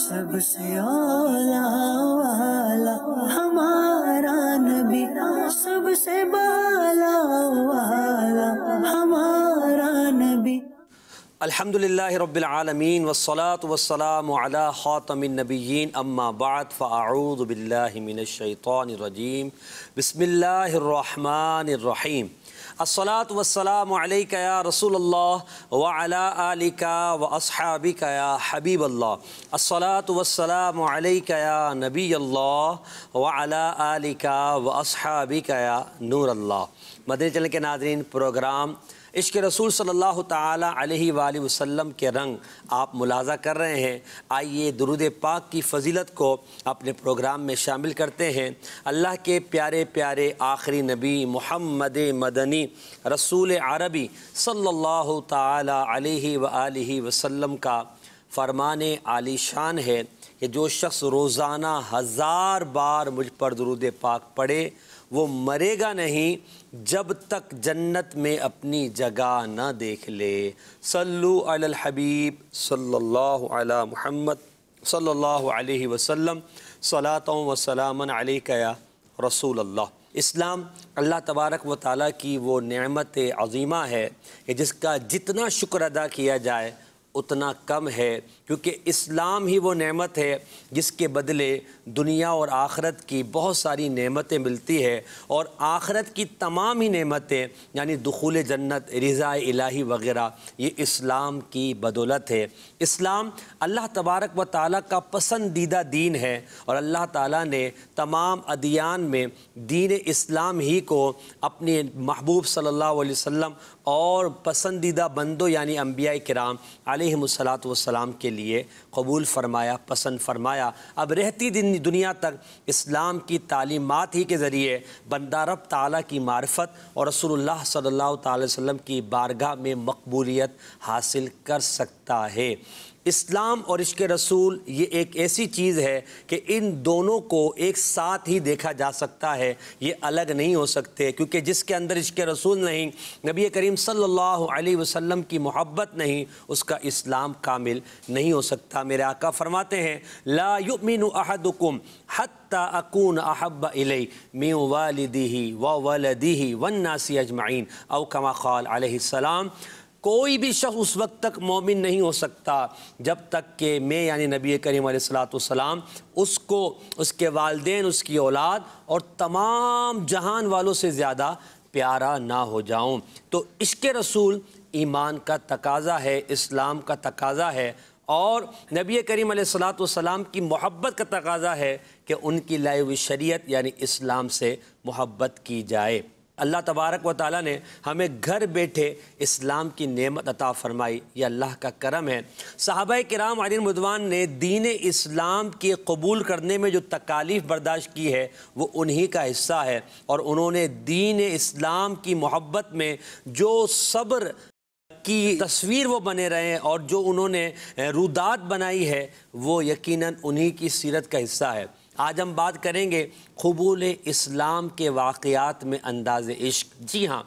سب سے اولا والا ہمارا نبی، سب سے بالا والا ہمارا نبی۔ الحمدللہ رب العالمین والصلاة والسلام علی خاتم النبیین اما بعد فاعوذ باللہ من الشیطان الرجیم بسم اللہ الرحمن الرحیم۔ الصلاة والسلام علیک یا رسول اللہ وعلی آلک واصحابک یا حبیب اللہ۔ الصلاة والسلام علیک یا نبی اللہ وعلی آلک واصحابک یا نور اللہ۔ مدنی چینل کے ناظرین، پروگرام عشق رسول صلی اللہ تعالی علیہ وآلہ وسلم کے رنگ آپ ملاحظہ کر رہے ہیں۔ آئیے درود پاک کی فضیلت کو اپنے پروگرام میں شامل کرتے ہیں۔ اللہ کے پیارے پیارے آخری نبی محمد مدنی رسول عربی صلی اللہ تعالی علیہ وآلہ وسلم کا فرمان عالی شان ہے کہ جو شخص روزانہ 1000 بار مجھ پر درود پاک پڑھے وہ مرے گا نہیں جب تک جنت میں اپنی جگہ نہ دیکھ لے۔ صلو علی الحبیب صلی اللہ علی محمد صلی اللہ علیہ وسلم، صلاۃ و سلاما علیک یا رسول اللہ۔ اسلام اللہ تبارک و تعالیٰ کی وہ نعمت عظیمہ ہے کہ جس کا جتنا شکر ادا کیا جائے اتنا کم ہے، کیونکہ اسلام ہی وہ نعمت ہے جس کے بدلے دنیا اور آخرت کی بہت ساری نعمتیں ملتی ہے، اور آخرت کی تمام ہی نعمتیں یعنی دخول جنت، رضا الہی وغیرہ یہ اسلام کی بدولت ہے۔ اسلام اللہ تبارک و تعالیٰ کا پسندیدہ دین ہے، اور اللہ تعالیٰ نے تمام ادیان میں دین اسلام ہی کو اپنے محبوب صلی اللہ علیہ وسلم اور پسندیدہ بندوں یعنی انبیاء کرام علیہم الصلاۃ والسلام کے لیے قبول فرمایا، پسند فرمایا۔ اب رہتی دنیا تک اسلام کی تعلیمات ہی کے ذریعے بندہ رب تعالیٰ کی معرفت اور رسول اللہ صلی اللہ تعالی وسلم کی بارگاہ میں مقبولیت حاصل کر سکتا ہے۔ اسلام اور عشق رسول یہ ایک ایسی چیز ہے کہ ان دونوں کو ایک ساتھ ہی دیکھا جا سکتا ہے، یہ الگ نہیں ہو سکتے، کیونکہ جس کے اندر عشق رسول نہیں، نبی کریم صلی اللہ علیہ وسلم کی محبت نہیں، اس کا اسلام کامل نہیں ہو سکتا۔ میرے آقا فرماتے ہیں لا یؤمن احدکم حتی اکون احب الی من والدہ وولدہ والناس اجمعین، او کما قال علیہ السلام۔ کوئی بھی شخص اس وقت تک مومن نہیں ہو سکتا جب تک کہ میں یعنی نبی کریم علیہ السلام اس کو، اس کے والدین، اس کی اولاد اور تمام جہان والوں سے زیادہ پیارا نہ ہو جاؤں۔ تو عشق رسول ایمان کا تقاضا ہے، اسلام کا تقاضا ہے، اور نبی کریم علیہ السلام کی محبت کا تقاضا ہے کہ ان کی لائی ہوئی شریعت یعنی اسلام سے محبت کی جائے۔ اللہ تبارک و تعالیٰ نے ہمیں گھر بیٹھے اسلام کی نعمت عطا فرمائی، یہ اللہ کا کرم ہے۔ صحابہ کرام علیہم رضوان نے دین اسلام کے قبول کرنے میں جو تکالیف برداشت کی ہے وہ انہی کا حصہ ہے، اور انہوں نے دین اسلام کی محبت میں جو صبر کی تصویر وہ بنے رہے ہیں اور جو انہوں نے رودات بنائی ہے وہ یقیناً انہی کی سیرت کا حصہ ہے۔ آج ہم بات کریں گے قبول اسلام کے واقعات میں انداز عشق۔ جی ہاں،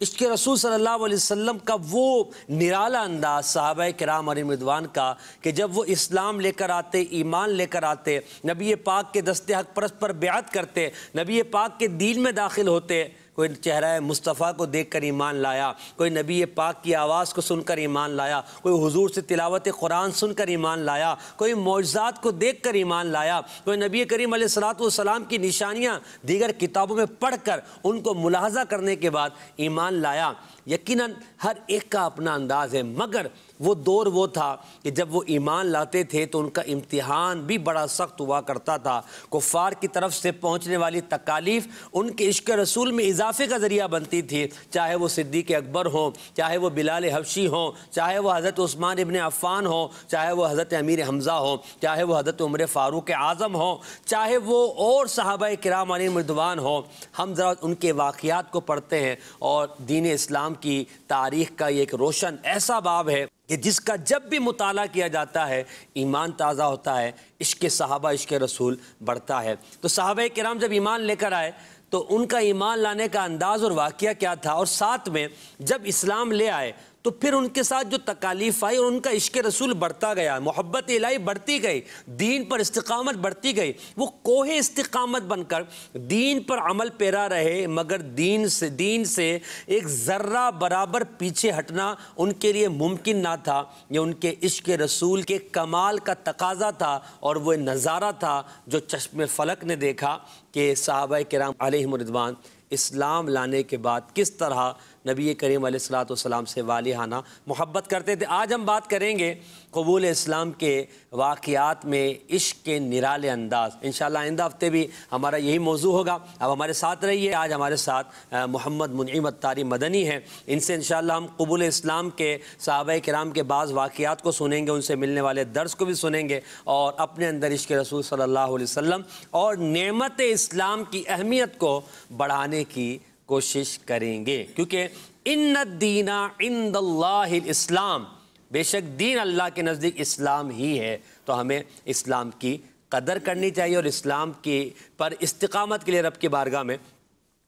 عشق رسول صلی اللہ علیہ وسلم کا وہ نرالا انداز صحابہ کرام علیہم رضوان کا کہ جب وہ اسلام لے کر آتے، ایمان لے کر آتے، نبی پاک کے دست حق پرست پر بیعت کرتے، نبی پاک کے دین میں داخل ہوتے، کوئی چہرہ مصطفیٰ کو دیکھ کر ایمان لایا، کوئی نبی پاک کی آواز کو سن کر ایمان لایا، کوئی حضور سے تلاوت قرآن سن کر ایمان لایا، کوئی معجزات کو دیکھ کر ایمان لایا، کوئی نبی کریم علیہ السلام کی نشانیاں دیگر کتابوں میں پڑھ کر ان کو ملاحظہ کرنے کے بعد ایمان لایا۔ یقیناً ہر ایک کا اپنا انداز ہے، مگر وہ دور وہ تھا کہ جب وہ ایمان لاتے تھے تو ان کا امتحان بھی بڑا سخت ہوا کرتا تھا۔ کفار کی طرف سے پہنچنے والی تکالیف ان کے عشق رسول میں اضافے کا ذریعہ بنتی تھی، چاہے وہ صدیق اکبر ہوں، چاہے وہ بلال حبشی ہوں، چاہے وہ حضرت عثمان ابن عفان ہوں، چاہے وہ حضرت امیر حمزہ ہوں، چاہے وہ حضرت عمر فاروق اعظم ہوں، چاہے وہ اور صحابہ کرام علیہم رضوان ہوں۔ ہم ذرا ان کے واقعات کو پڑھتے ہیں، اور دین اسلام کی تاریخ کا یہ ایک روشن ایسا باب ہے کہ جس کا جب بھی مطالعہ کیا جاتا ہے ایمان تازہ ہوتا ہے، عشق صحابہ، عشق رسول بڑھتا ہے۔ تو صحابہ کرام جب ایمان لے کر آئے تو ان کا ایمان لانے کا انداز اور واقعہ کیا تھا، اور ساتھ میں جب اسلام لے آئے تو پھر ان کے ساتھ جو تکالیف آئی اور ان کا عشق رسول بڑھتا گیا، محبت الہی بڑھتی گئی، دین پر استقامت بڑھتی گئی، وہ کوہ استقامت بن کر دین پر عمل پیرا رہے، مگر دین سے ایک ذرہ برابر پیچھے ہٹنا ان کے لیے ممکن نہ تھا۔ یہ ان کے عشق رسول کے کمال کا تقاضا تھا، اور وہ نظارہ تھا جو چشم فلک نے دیکھا کہ صحابہ کرام علیہم رضوان اسلام لانے کے بعد کس طرح نبی کریم علیہ السلام سے والہانہ محبت کرتے تھے۔ آج ہم بات کریں گے قبول اسلام کے واقعات میں عشق کے نرالے انداز۔ انشاءاللہ آئندہ ہفتے بھی ہمارا یہی موضوع ہوگا، اب ہمارے ساتھ رہیے۔ آج ہمارے ساتھ محمد منعم اتاری مدنی ہیں، ان سے انشاءاللہ ہم قبول اسلام کے صحابہ کرام کے بعض واقعات کو سنیں گے، ان سے ملنے والے درس کو بھی سنیں گے، اور اپنے اندر عشق رسول صلی اللہ علیہ وسلم اور نعمت اسلام کی اہمیت کو بڑھانے کی کوشش کریں گے، کیونکہ ان الدین عند اللہ الاسلام، بے شک دین اللہ کے نزدیک اسلام ہی ہے۔ تو ہمیں اسلام کی قدر کرنی چاہیے اور اسلام کی پر استقامت کے لیے رب کی بارگاہ میں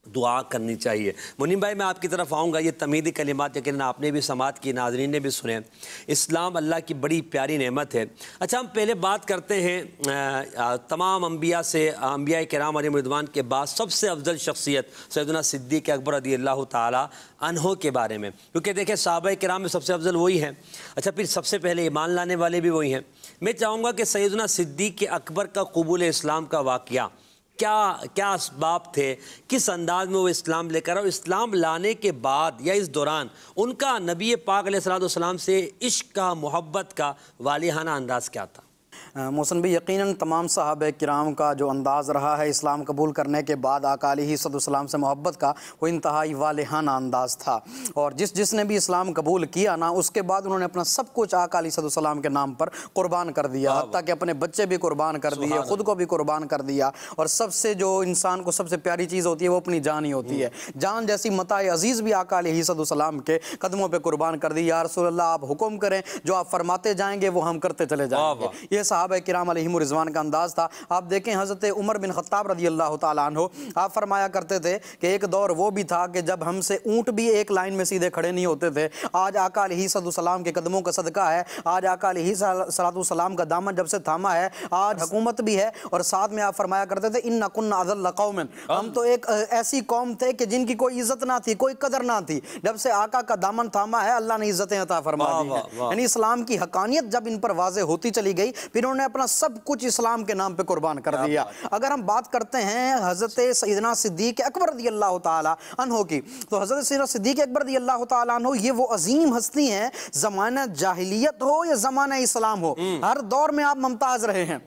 دعا کرنی چاہیے۔ منیم بھائی میں آپ کی طرف آؤں گا، یہ تمہیدی کلمات یقیناً آپ نے بھی سماعت کی، ناظرین نے بھی سنے۔ اسلام اللہ کی بڑی پیاری نعمت ہے۔ اچھا، ہم پہلے بات کرتے ہیں تمام انبیاء سے، انبیاء کرام علیہم رضوان کے بعد سب سے افضل شخصیت سیدنا صدیق اکبر رضی اللہ تعالی عنہ کے بارے میں، کیونکہ دیکھیں صحابہ کرام میں سب سے افضل وہی ہیں۔ اچھا، پھر سب سے پہلے ایمان لانے والے بھی وہی ہیں۔ میں چاہوں گا کہ سیدنا صدیق اکبر کا قبول اسلام کا واقعہ کیا اسباب تھے، کس انداز میں وہ اسلام لے کر، اور اسلام لانے کے بعد یا اس دوران ان کا نبی پاک علیہ السلام سے عشق کا، محبت کا والہانہ انداز کیا تھا؟ محسن بھی یقیناً تمام صحابہ کرام کا جو انداز رہا ہے اسلام قبول کرنے کے بعد آقا علیہ السلام سے محبت کا، وہ انتہائی والہانہ انداز تھا، اور جس نے بھی اسلام قبول کیا نا، اس کے بعد انہوں نے اپنا سب کچھ آقا علیہ السلام کے نام پر قربان کر دیا، حتیٰ کہ اپنے بچے بھی قربان کر دیے، خود کو بھی قربان کر دیا، اور سب سے جو انسان کو سب سے پیاری چیز ہوتی ہے وہ اپنی جان ہی ہوتی ہے۔ جان جیسی متاع عزیز بھی آقا علیہ السلام کے قدموں پہ قربان کر دی۔ یا رسول اللہ آپ حکم کریں، جو آپ فرماتے جائیں گے وہ ہم کرتے چلے جائیں گے۔ یہ صحابہ کرام علیہم رضوان کا انداز تھا۔ آپ دیکھیں حضرت عمر بن خطاب رضی اللہ تعالیٰ عنہ، آپ فرمایا کرتے تھے کہ ایک دور وہ بھی تھا کہ جب ہم سے اونٹ بھی ایک لائن میں سیدھے کھڑے نہیں ہوتے تھے۔ آج آقا علیہ السلام کے قدموں کا صدقہ ہے، آج آقا علیہ السلام کا دامن جب سے تھاما ہے، آج حکومت بھی ہے، اور ساتھ میں آپ فرمایا کرتے تھے اِنَّ كُنَّا أَذَلَّ قَوْمٍ، ہم تو ایک ایسی قوم تھے کہ جن کی کوئی عزت نہ تھی، کوئی قدر نہ تھی۔ جب سے آقا کا دامن تھاما ہے، اللہ نے عزتیں عطا فرما دی ہیں۔ یعنی اسلام کی حقانیت جب ان پر واضح ہوتی چلی گئی، پھر انہوں نے اپنا سب کچھ اسلام کے نام پہ قربان کر دیا۔ اگر ہم بات کرتے ہیں حضرت سیدنا صدیق اکبر رضی اللہ تعالی عنہ کی، تو حضرت سیدنا صدیق اکبر رضی اللہ تعالی عنہ یہ وہ عظیم ہستی ہیں، زمانہ جاہلیت ہو یا زمانہ اسلام ہو، ہر دور میں آپ ممتاز رہے ہیں۔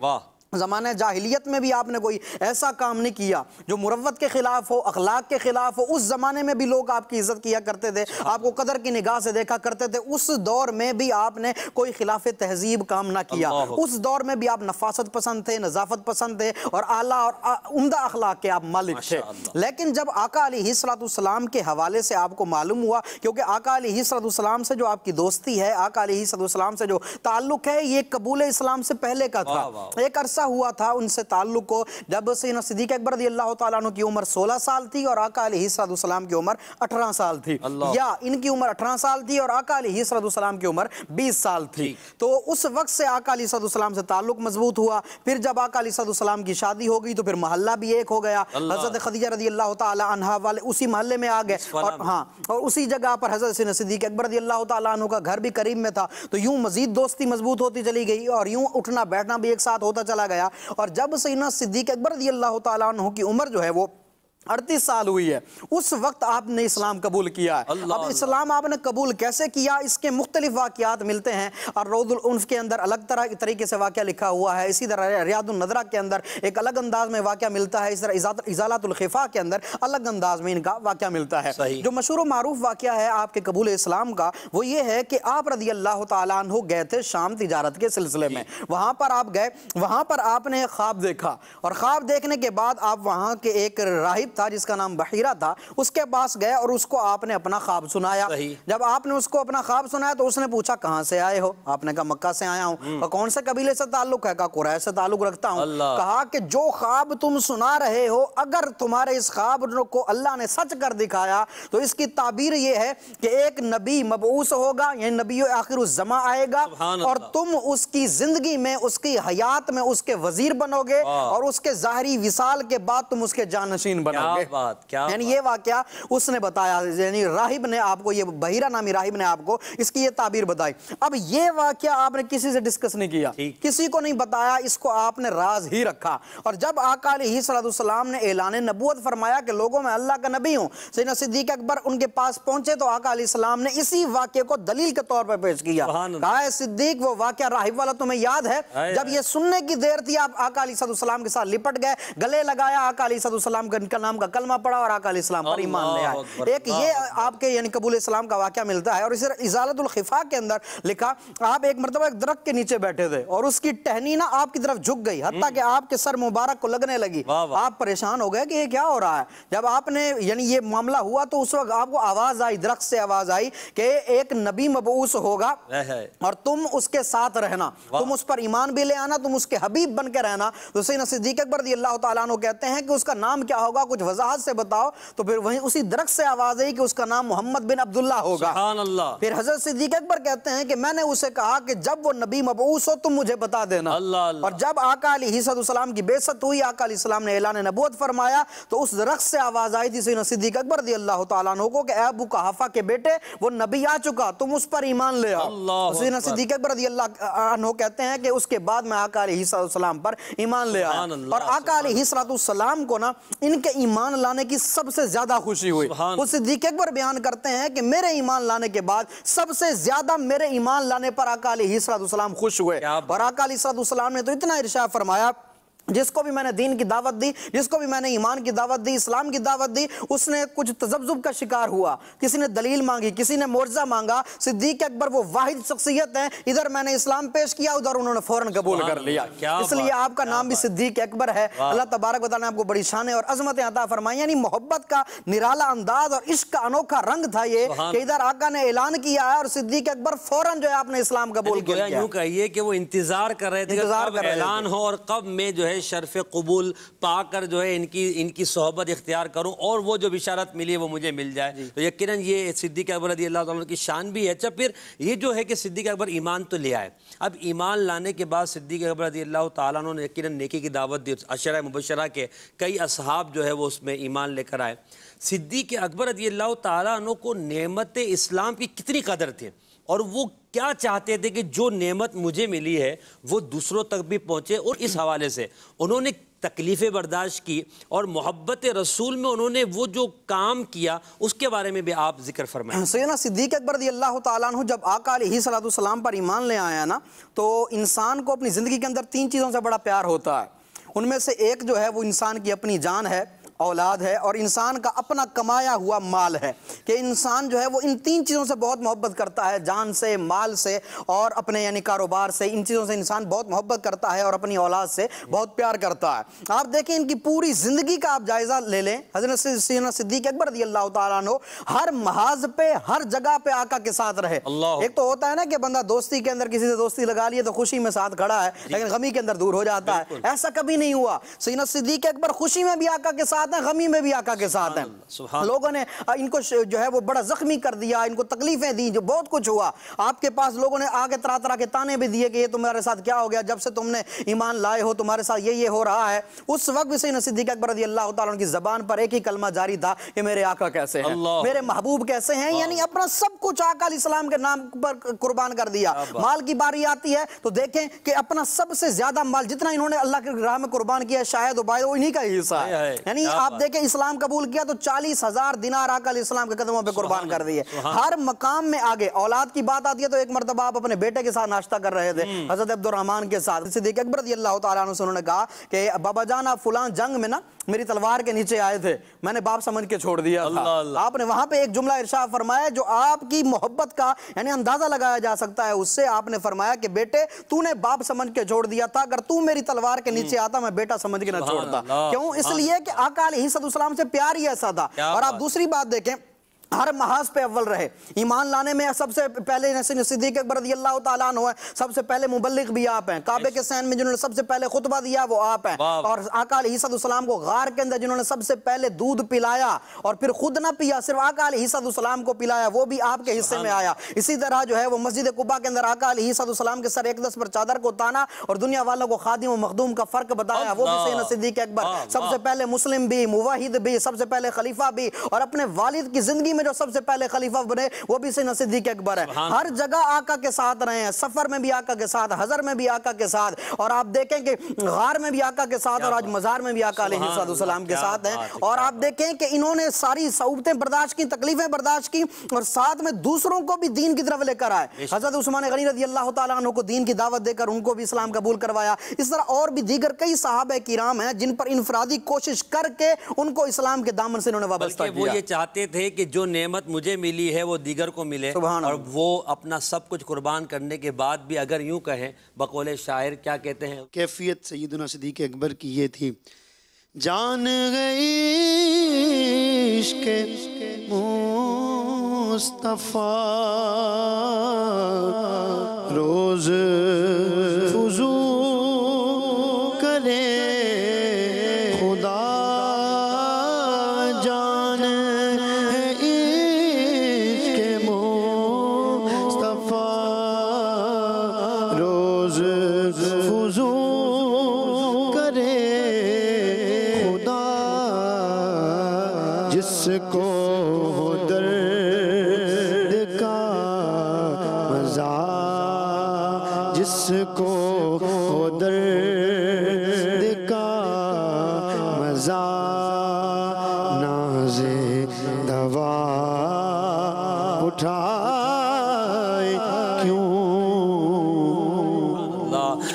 زمانہ جاہلیت میں بھی آپ نے کوئی ایسا کام نہیں کیا جو مروت کے خلاف ہو، اخلاق کے خلاف ہو۔ اس زمانے میں بھی لوگ آپ کی عزت کیا کرتے تھے، آپ کو قدر کی نگاہ سے دیکھا کرتے تھے۔ اس دور میں بھی آپ نے کوئی خلاف تہذیب کام نہ کیا۔ اس دور میں بھی آپ نفاست پسند تھے، نظافت پسند تھے، اور اعلیٰ اور عمدہ اخلاق کے آپ مالک تھے۔ لیکن جب آقا علیہ السلام کے حوالے سے آپ کو معلوم ہوا، کیونکہ آقا علیہ السلام سے جو آپ کی دوستی ہے، آقا علیہ السلام سے جو تعلق ہے، یہ قبول اسلام سے پہلے کا تھا۔ ایک عرصہ ہوا تھا ان سے تعلق کو، جب سیدنا صدیق اکبر رضی اللہ تعالیٰ عنہ کی عمر 16 سال تھی اور آقا علیہ السلام کی عمر 18 سال تھی، یا ان کی عمر 18 سال تھی اور آقا علیہ السلام کی عمر 20 سال تھی۔ تو اس وقت سے آقا علیہ السلام سے تعلق مضبوط ہوا۔ پھر جب آقا علیہ السلام کی شادی ہو گئی تو پھر محلہ بھی ایک ہو گیا، حضرت خدیجہ رضی اللہ تعالیٰ عنہا والے اسی محلے میں آ گئے، اور اسی جگہ پر حضرت سیدنا صدیق اکبر رضی اللہ تعالیٰ عنہ کا گھر بھی قریب میں تھا۔ تو یوں مزید دوستی مضبوط ہوتی چلی گئی، اور یوں اٹھنا بیٹھنا بھی ایک ساتھ ہوتا چلا گیا۔ اور جب سیدنا صدیق اکبر رضی اللہ تعالیٰ عنہ کی عمر جو ہے وہ 38 سال ہوئی ہے، اس وقت آپ نے اسلام قبول کیا ہے۔ اب اسلام آپ نے قبول کیسے کیا، اس کے مختلف واقعات ملتے ہیں، اور روض العنف کے اندر الگ طریقے سے واقعہ لکھا ہوا ہے، اسی طرح ریاض النظرہ کے اندر ایک الگ انداز میں واقعہ ملتا ہے، اس طرح ازالۃ الخفا کے اندر الگ انداز میں ان کا واقعہ ملتا ہے۔ جو مشہور و معروف واقعہ ہے آپ کے قبول اسلام کا، وہ یہ ہے کہ آپ رضی اللہ تعالیٰ عنہ گئے تھے شام تجارت کے سلسلے میں۔ وہاں پر آپ گئے، وہاں پر آپ نے خواب دیکھا، اور خواب دیکھنے کے بعد آپ وہاں کے ایک راہب تھا جس کا نام بحیرہ تھا، اس کے پاس گئے اور اس کو آپ نے اپنا خواب سنایا۔ جب آپ نے اس کو اپنا خواب سنایا تو اس نے پوچھا کہاں سے آئے ہو؟ آپ نے کہا مکہ سے آیا ہوں۔ کون سے قبیلے سے تعلق ہے؟ کہا قریش سے تعلق رکھتا ہوں۔ کہا کہ جو خواب تم سنا رہے ہو، اگر تمہارے اس خواب کو اللہ نے سچ کر دکھایا تو اس کی تعبیر یہ ہے کہ ایک نبی مبعوث ہوگا، یعنی نبی آخر الزمان آئے گا، اور تم اس کی زندگی میں، اس کی حیات میں اس کے وزیر بنو گے، اور اس کے ظاہری وصال کے بعد تم اس کے جانشین بنو گے۔ یعنی یہ واقعہ اس نے بتایا، یعنی راہب نے آپ کو، یہ بحیرہ نامی راہب نے آپ کو اس کی یہ تعبیر بتائی۔ اب یہ واقعہ آپ نے کسی سے ڈسکس نہیں کیا، کسی کو نہیں بتایا، اس کو آپ نے راز ہی رکھا۔ اور جب آقا علیہ السلام نے اعلان نبوت فرمایا کہ لوگوں میں اللہ کا نبی ہوں، سیدنا صدیق اکبر ان کے پاس پہنچے تو آقا علیہ السلام نے اسی واقعے کو دلیل کے طور پر پیش کیا۔ کہا ہے صدیق وہ واقعہ راہب والا تمہیں یاد ہے؟ جب یہ سننے کی دیر تھی آپ آقا علیہ السلام کے ساتھ لپٹ گئے، گلے لگایا، آقا علیہ السلام کا نام کا کلمہ پڑھا اور آقا علیہ السلام پر ایمان لے آئے۔ ایک یہ آپ کے یعنی قبول اسلام کا واقعہ ملتا ہے۔ اور اسی ازالۃ الخفا کے اندر لکھا آپ ایک مرتبہ ایک درخت کے نیچے بیٹھے تھے اور اس کی ٹہنی نا آپ کی طرف جھک گئی، حتیٰ کہ آپ کے سر مبارک کو لگنے لگی۔ آپ پریشان ہو گئے کہ یہ کیا ہو رہا ہے۔ جب آپ نے یعنی یہ معاملہ ہوا تو اس وقت آپ کو آواز آئی، درخت سے آواز آئی کہ ایک نبی مبعوث ہوگا اور تم اس کے ساتھ رہنا، تم اس پر ایمان بھی لے آنا، تم اس کے حبیب بن کے رہنا۔ تو سیدنا صدیق اکبر رضی اللہ تعالیٰ عنہ کہتے ہیں کہ اس کا نام کیا ہوگا، کچھ وضاحت سے بتاؤ۔ تو پھر وہیں اسی درخت سے آواز آئی کہ اس کا نام محمد بن عبداللہ ہوگا۔ پھر حضرت صدیق اکبر کہتے ہیں کہ میں نے اسے کہا کہ جب وہ نبی مبعوث ہو تم مجھے بتا دینا۔ اور جب آقا علیہ السلام کی بعثت ہوئی، آقا علیہ السلام نے اعلان نبوت فرمایا تو اس درخت سے آواز آئی تھی سیدنا صدیق اکبر رضی اللہ تعالیٰ عنہ کو کہ اے ابو قحافہ کے بیٹے، وہ نبی آ چکا، تم اس پر ایمان لے آؤ۔ سیدنا صدیق اکبر رضی اللہ عنہ کہتے ہیں کہ اس کے بعد میں آقا علیہ السلام پر ایمان لے آیا، اور آقا علیہ السلام کو نا ان کے ایمان لانے کی سب سے زیادہ خوشی ہوئی۔ وہ صدیق اکبر بیان کرتے ہیں کہ میرے ایمان لانے کے بعد سب سے زیادہ میرے ایمان لانے پر آقا علیہ السلام خوش ہوئے، اور آقا علیہ السلام نے تو اتنا ارشاد فرمایا جس کو بھی میں نے دین کی دعوت دی، جس کو بھی میں نے ایمان کی دعوت دی، اسلام کی دعوت دی، اس نے کچھ تذبذب کا شکار ہوا، کسی نے دلیل مانگی، کسی نے معجزہ مانگا، صدیق اکبر وہ واحد شخصیت ہیں، ادھر میں نے اسلام پیش کیا، ادھر انہوں نے فوراً قبول کر لیا۔ اس لیے آپ کا نام بھی صدیق اکبر ہے۔ اللہ تبارک و تعالیٰ نے آپ کو بڑی شان اور عظمت عطا فرمائی، یعنی محبت کا نرالا انداز اور عشق کا انوکھا رنگ تھا یہ کہ ادھر آقا نے اعلان کیا ہے اور صدیق اکبر فوراً جو ہے آپ نے اسلام قبول کیا۔ یوں کہیے کہ وہ انتظار کر رہے تھے کہ کب اعلان ہو اور کب میں جو ہے شرف قبول پا کر جو ہے ان کی صحبت اختیار کروں اور وہ جو بشارت ملی وہ مجھے مل جائے۔ تو یقیناً یہ صدیق اکبر رضی اللہ تعالیٰ کی شان بھی ہے۔ اچھا پھر یہ جو ہے کہ صدیق اکبر ایمان تو لے آئے، اب ایمان لانے کے بعد صدیق اکبر رضی اللہ تعالیٰ نے یقیناً نیکی کی دعوت دی، عشرہ مبشرہ کے کئی اصحاب جو ہے وہ اس میں ایمان لے کر آئے۔ صدیق اکبر رضی اللہ تعالیٰ عنہ کو نعمت اسلام کی کتنی قدر تھی، اور وہ کیا چاہتے تھے کہ جو نعمت مجھے ملی ہے وہ دوسروں تک بھی پہنچے، اور اس حوالے سے انہوں نے تکلیفیں برداشت کی اور محبت رسول میں انہوں نے وہ جو کام کیا اس کے بارے میں بھی آپ ذکر فرمائیں۔ سیدنا صدیق اکبر رضی اللہ تعالیٰ عنہ جب آقا علیہ السلام پر ایمان لے آیا نا تو انسان کو اپنی زندگی کے اندر تین چیزوں سے بڑا پیار ہوتا ہے۔ ان میں سے ایک جو ہے وہ انسان کی اپنی جان ہے، اولاد ہے، اور انسان کا اپنا کمایا ہوا مال ہے، کہ انسان جو ہے وہ ان تین چیزوں سے بہت محبت کرتا ہے، جان سے، مال سے اور اپنے یعنی کاروبار سے۔ ان چیزوں سے انسان بہت محبت کرتا ہے اور اپنی اولاد سے بہت پیار کرتا ہے۔ آپ دیکھیں ان کی پوری زندگی کا آپ جائزہ لے لیں، حضرت سیدنا صدیق اکبر رضی اللہ تعالیٰ عنہ ہر محاذ پہ، ہر جگہ پہ آقا کے ساتھ رہے۔ ایک تو ہوتا ہے نا کہ بندہ دوستی کے اندر کسی سے دوستی لگا لیے تو خوشی میں ساتھ کھڑا ہے لیکن غمی کے اندر دور ہو جاتا ہے، ایسا کبھی نہیں ہوا۔ سیدنا صدیق اکبر خوشی میں بھی آقا کے ساتھ ہیں، غمی میں بھی آقا کے ساتھ ہیں۔ لوگوں نے ان کو جو ہے وہ بڑا زخمی کر دیا، ان کو تکلیفیں دی، جو بہت کچھ ہوا۔ آپ کے پاس لوگوں نے آگے طرح طرح کے تانے بھی دیے کہ یہ تمہارے ساتھ کیا ہو گیا، جب سے تم نے ایمان لائے ہو تمہارے ساتھ یہ ہو رہا ہے۔ اس وقت بھی سیدنا صدیق اکبر رضی اللہ تعالیٰ عنہ کی زبان پر ایک ہی کلمہ جاری تھا کہ میرے آقا کیسے ہیں، میرے محبوب کیسے ہیں، یعنی اپنا سب کچھ آقا علیہ السلام کے نام پر قربان کر دیا۔ مال کی باری آتی ہے تو دیکھیں کہ اپنا سب سے زیادہ مال جتنا انہوں نے اللہ کے راہ میں قربان کیا شاید وہ انہی کا ہی حصہ ہے۔ یعنی آپ دیکھیں اسلام قبول کیا تو 40,000 دینار آقا علیہ السلام کے قدموں پہ قربان کر دیے۔ ہر مقام میں آگے اولاد کی بات آتی ہے تو ایک مرتبہ آپ اپنے بیٹے کے ساتھ ناشتہ کر رہے تھے حضرت عبد الرحمن کے ساتھ، صدیق اکبر رضی اللہ تعالیٰ عنہ سے انہوں نے کہا کہ بابا جان آپ فلاں جنگ میں نا میری تلوار کے نیچے آئے تھے، میں نے باپ سمجھ کے چھوڑ دیا تھا۔ آپ نے وہاں پہ ایک جملہ ارشاد فرمایا جو آپ کی محبت کا یعنی اندازہ لگایا جا سکتا ہے اس سے۔ آپ نے فرمایا کہ بیٹے تو نے باپ سمجھ کے چھوڑ دیا تھا، اگر تو میری تلوار کے نیچے آتا میں بیٹا سمجھ کے نہ چھوڑتا۔ کیوں؟ اس لیے کہ آقا آقا علیہ السلام سے پیار ہی ایسا تھا۔ اور آپ دوسری بات دیکھیں، ہر محاذ پہ اول رہے، ایمان لانے میں سب سے پہلے صدیق اکبر رضی اللہ تعالیٰ عنہ ہے، سب سے پہلے مبلغ بھی آپ ہیں، کعبے کے سین میں جنہوں نے سب سے پہلے خطبہ دیا وہ آپ ہیں، اور آقا علیہ السلام کو غار کے اندر جنہوں نے سب سے پہلے دودھ پلایا اور پھر خود نہ پیا، صرف آقا علیہ السلام کو پلایا، وہ بھی آپ کے حصے میں آیا۔ اسی طرح جو ہے وہ مسجد قباء کے اندر آقا علیہ السلام کے سر اقدس پر چادر کو تانا اور دنیا والوں کو خادم و مخدوم کا فرق بتایا، وہ بھی سیدنا صدیق اکبر، سب سے پہلے مسلم بھی، موحد بھی، سب سے پہلے خلیفہ بھی، اور اپنے والد کی زندگی میں جو سب سے پہلے خلیفہ بنے وہ بھی سیدنا صدیق اکبر ہے۔ ہر جگہ آقا کے ساتھ رہے ہیں، سفر میں بھی آقا کے ساتھ، حضر میں بھی آقا کے ساتھ، اور آپ دیکھیں کہ غار میں بھی آقا کے ساتھ اور آج مزار میں بھی آقا علیہ السلام کے ساتھ ہیں۔ اور آپ دیکھیں کہ انہوں نے ساری صعوبتیں برداشت کی، تکلیفیں برداشت کی، اور ساتھ میں دوسروں کو بھی دین کی طرف لے کر آئے۔ حضرت عثمان غنی رضی اللہ تعالیٰ عنہ کو دین کی دعوت دے کر ان کو بھی اسلام قبول کروایا۔ اس طرح اور بھی دیگر کئی صحابہ کرام ہیں جن پر انفرادی کوشش کر کے ان کو اسلام کے دامن سے انہوں نے وابستہ کیا۔ وہ یہ چاہتے تھے کہ جو نعمت مجھے ملی ہے وہ دیگر کو ملے، اور وہ اپنا سب کچھ قربان کرنے کے بعد بھی اگر یوں کہیں بقول شاعر کیا کہتے ہیں، کیفیت سیدنا صدیق اکبر کی یہ تھی، جان گئی عشق مصطفیٰ روز فضو کرے خدا، جان روز فضو کرے خدا، جس کو درد کا مزہ، جس کو درد کا مزہ، ناز دوا اٹھائے کیوں۔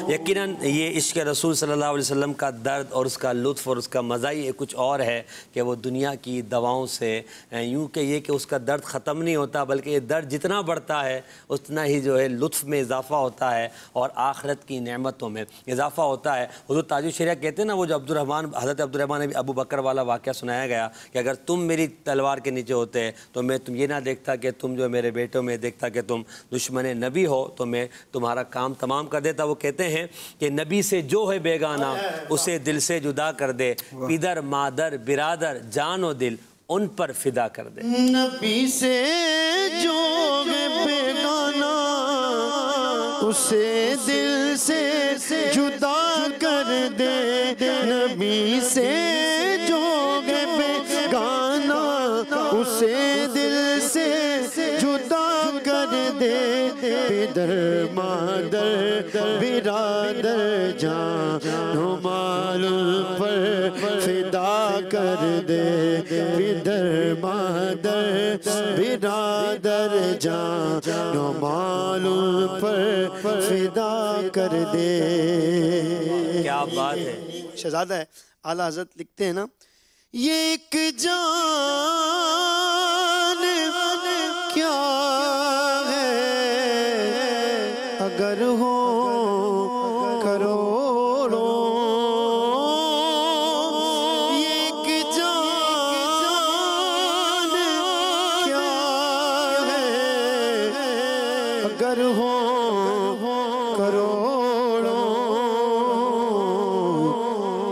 یقیناً یہ عشق رسول صلی اللہ علیہ وسلم کا درد اور اس کا لطف اور اس کا مزہ ہی کچھ اور ہے کہ وہ دنیا کی دواؤں سے یوں کہ یہ کہ اس کا درد ختم نہیں ہوتا، بلکہ یہ درد جتنا بڑھتا ہے اتنا ہی جو ہے لطف میں اضافہ ہوتا ہے اور آخرت کی نعمتوں میں اضافہ ہوتا ہے۔ حضور تاج الشریعہ کہتے ہیں نا، وہ جو حضرت عبدالرحمن ابو بکر والا واقعہ سنایا گیا کہ اگر تم میری تلوار کے نیچے ہوتے تو میں تم یہ نہ دیکھتا کہ تم جو میرے بیٹوں میں، دیکھتا کہ تم دشمن نبی ہو تو میں تمہارا کام تمام کر دیتا۔ وہ کہتے ہیں کہ نبی سے جو ہے بیگانہ اسے دل سے جدا کر دے، پیدر مادر برادر جان و دل ان پر فدا کر دے۔ نبی سے جو ہے بیگانہ اسے دل سے جدا کر دے، نبی سے جو ہے بیگانہ اسے دل سے جدا کر دے، پیدر مادر برادر جان و مال پر فدا کر دے، پیدر مادر برادر جان و مال پر فدا کر دے۔ کیا بات ہے! شہزادہ ہے اعلیٰ حضرت لکھتے ہیں نا، یہ ایک جان کیا ہے اگر ہو کروڑوں، یہ ایک جان کیا ہے اگر ہو کروڑوں،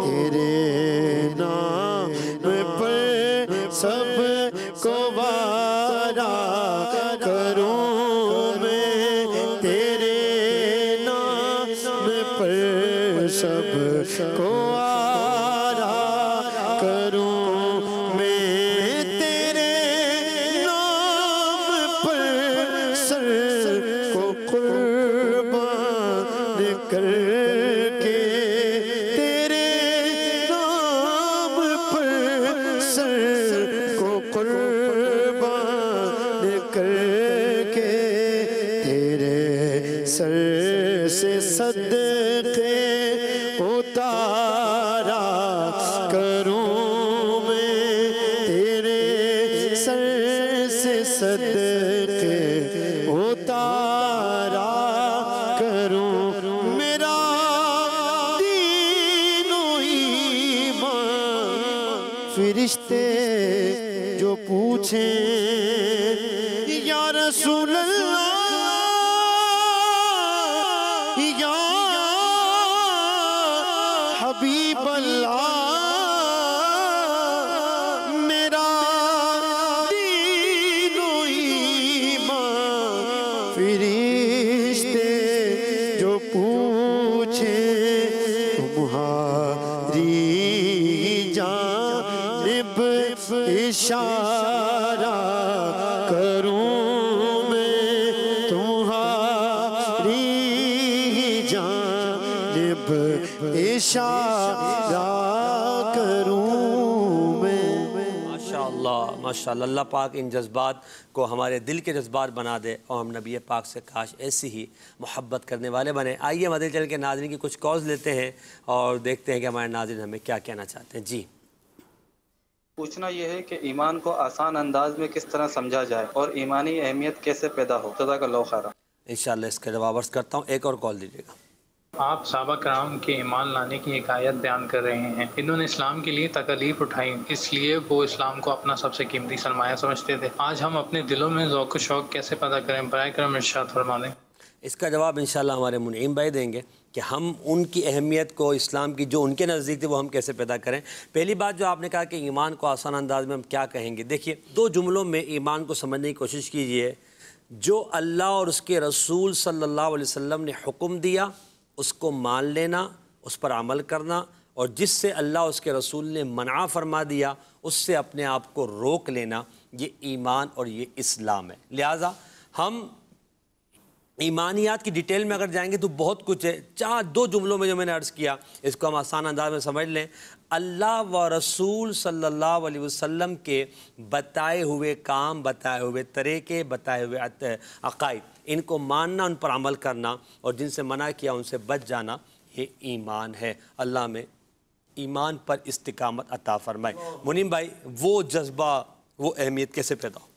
تیرے نام پر سب کو وارا کروں میں، تیرے نام پر سب کو وارا کروں میں، تیرے نام پر سر کو قربان کر کے، تیرے نام پر سر کو قربان کر کے، تیرے سر سے صدقے اتارا کروں میں، تیرے سر سے صدقے اتارا کروں، میرا دین و ایمان فرشتے جو پوچھیں یا رسول اللہ یا حبیب اللہ میرا دین و ایمان فرشتے جو پوچھیں تمہاری جانب اشارہ کروں میں تمہاری جانب اشارہ کروں میں. ماشاءاللہ اللہ پاک ان جذبات کو ہمارے دل کے جذبات بنا دے اور ہم نبی پاک سے کاش ایسی ہی محبت کرنے والے بنے. آئیے مدنی چینل کے ناظرین کی کچھ کالز لیتے ہیں اور دیکھتے ہیں کہ ہمارے ناظرین ہمیں کیا کہنا چاہتے ہیں. جی پوچھنا یہ ہے کہ ایمان کو آسان انداز میں کس طرح سمجھا جائے اور ایمانی اہمیت کیسے پیدا ہو؟ جزاک اللہ خیر. انشاءاللہ اس کا جواب عرض کرتا ہوں. ایک اور کال دیجیے گا. آپ صحابہ کرام کے ایمان لانے کی ایک آیت بیان کر رہے ہیں. انہوں نے اسلام کے لیے تکالیف اٹھائی، اس لیے وہ اسلام کو اپنا سب سے قیمتی سرمایہ سمجھتے تھے. آج ہم اپنے دلوں میں ذوق و شوق کیسے پیدا کریں؟ برائے کرم ارشاد فرما دیں. اس کا جواب انشاءاللہ ہمارے منعیم بھائی دیں گے کہ ہم ان کی اہمیت کو اسلام کی جو ان کے نزدیک تھی وہ ہم کیسے پیدا کریں. پہلی بات جو آپ نے کہا کہ ایمان کو آسان انداز میں ہم کیا کہیں گے، دیکھیے 2 جملوں میں ایمان کو سمجھنے کی کوشش کیجئے. جو اللہ اور اس کے رسول صلی اللہ علیہ وسلم نے حکم دیا اس کو مان لینا، اس پر عمل کرنا، اور جس سے اللہ اس کے رسول نے منع فرما دیا اس سے اپنے آپ کو روک لینا، یہ ایمان اور یہ اسلام ہے. لہٰذا ہم ایمانیات کی ڈیٹیل میں اگر جائیں گے تو بہت کچھ ہے. 2 جملوں میں جو میں نے عرض کیا اس کو ہم آسان انداز میں سمجھ لیں. اللہ و رسول صلی اللہ علیہ وسلم کے بتائے ہوئے کام، بتائے ہوئے طریقے، بتائے ہوئے عقائد، ان کو ماننا، ان پر عمل کرنا، اور جن سے منع کیا ان سے بچ جانا، یہ ایمان ہے. اللہ میں ایمان پر استقامت عطا فرمائے. منیم بھائی وہ جذبہ، وہ اہمیت کیسے پیدا ہو؟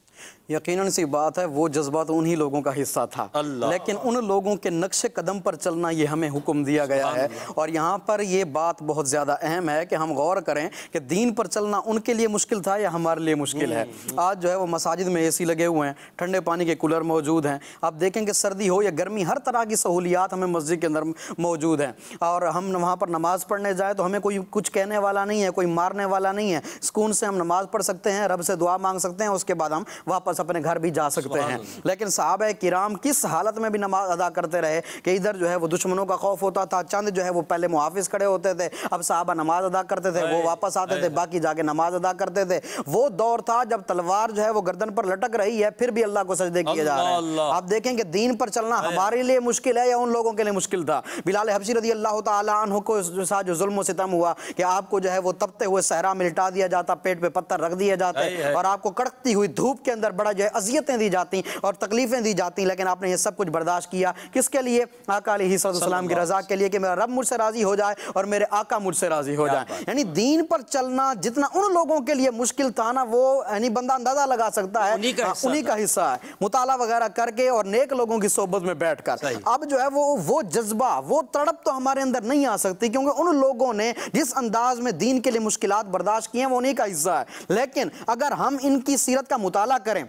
یقیناً سی بات ہے وہ جذبہ تو انہی لوگوں کا حصہ تھا، لیکن ان لوگوں کے نقش قدم پر چلنا یہ ہمیں حکم دیا گیا ہے. اور یہاں پر یہ بات بہت زیادہ اہم ہے کہ ہم غور کریں کہ دین پر چلنا ان کے لیے مشکل تھا یا ہمارے لیے مشکل ہے. آج جو ہے وہ مساجد میں اے سی لگے ہوئے ہیں، ٹھنڈے پانی کے کولر موجود ہیں. آپ دیکھیں کہ سردی ہو یا گرمی ہر طرح کی سہولیات ہمیں مسجد کے اندر موجود ہیں، اور ہم وہاں پر نماز پڑھنے جائیں تو ہمیں کوئی کچھ کہنے والا نہیں ہے، کوئی مارنے والا نہیں ہے. سکون سے ہم نماز پڑھ سکتے ہیں، رب سے دعا مانگ سکتے ہیں، اس کے بعد ہم واپس اپنے گھر بھی جا سکتے ہیں. لیکن صحابہ کرام کس حالت میں بھی نماز ادا کرتے رہے کہ ادھر جو ہے وہ دشمنوں کا خوف ہوتا تھا، چند جو ہے وہ پہلے محافظ کھڑے ہوتے تھے، اب صحابہ نماز ادا کرتے تھے، وہ واپس آتے تھے، باقی جا کے نماز ادا کرتے تھے. وہ دور تھا جب تلوار جو ہے وہ گردن پر لٹک رہی ہے پھر بھی اللہ کو سجدے کیے جا رہے ہیں. آپ دیکھیں کہ دین پر چلنا ہمارے لیے مشکل ہے یا ان لوگوں کے لیے مشکل تھا. بلال حبشی رضی اللہ تعالیٰ عنہ کو ساتھ جو ظلم و ستم ہوا کہ آپ کو جو ہے وہ تپتے ہوئے صحرا میں لٹا دیا جاتا، پیٹ پہ پتھر رکھ دیے جاتے اور آپ کو کڑکتی ہوئی دھوپ کے اندر بڑا جو ہے اذیتیں دی جاتی اور تکلیفیں دی جاتی، لیکن آپ نے یہ سب کچھ برداشت کیا. کس کے لیے؟ آقا علیہ السلام کی رضا کے لیے کہ میرا رب مجھ سے راضی ہو جائے اور میرے آقا مجھ سے راضی ہو جائے. یعنی دین پر چلنا جتنا ان لوگوں کے لیے مشکل تھا نا، وہ یعنی بندہ اندازہ لگا سکتا ہے انہی کا حصہ ہے. مطالعہ وغیرہ کر کے اور نیک لوگوں کی صحبت میں بیٹھ کر اب جو ہے وہ جذبہ، وہ تڑپ تو ہمارے اندر نہیں آ سکتی، کیونکہ ان لوگوں نے جس انداز میں دین کے لیے مشکلات برداشت کی ہیں وہ انہی کا حصہ ہے. لیکن اگر ہم ان کی سیرت کا مطالعہ کریں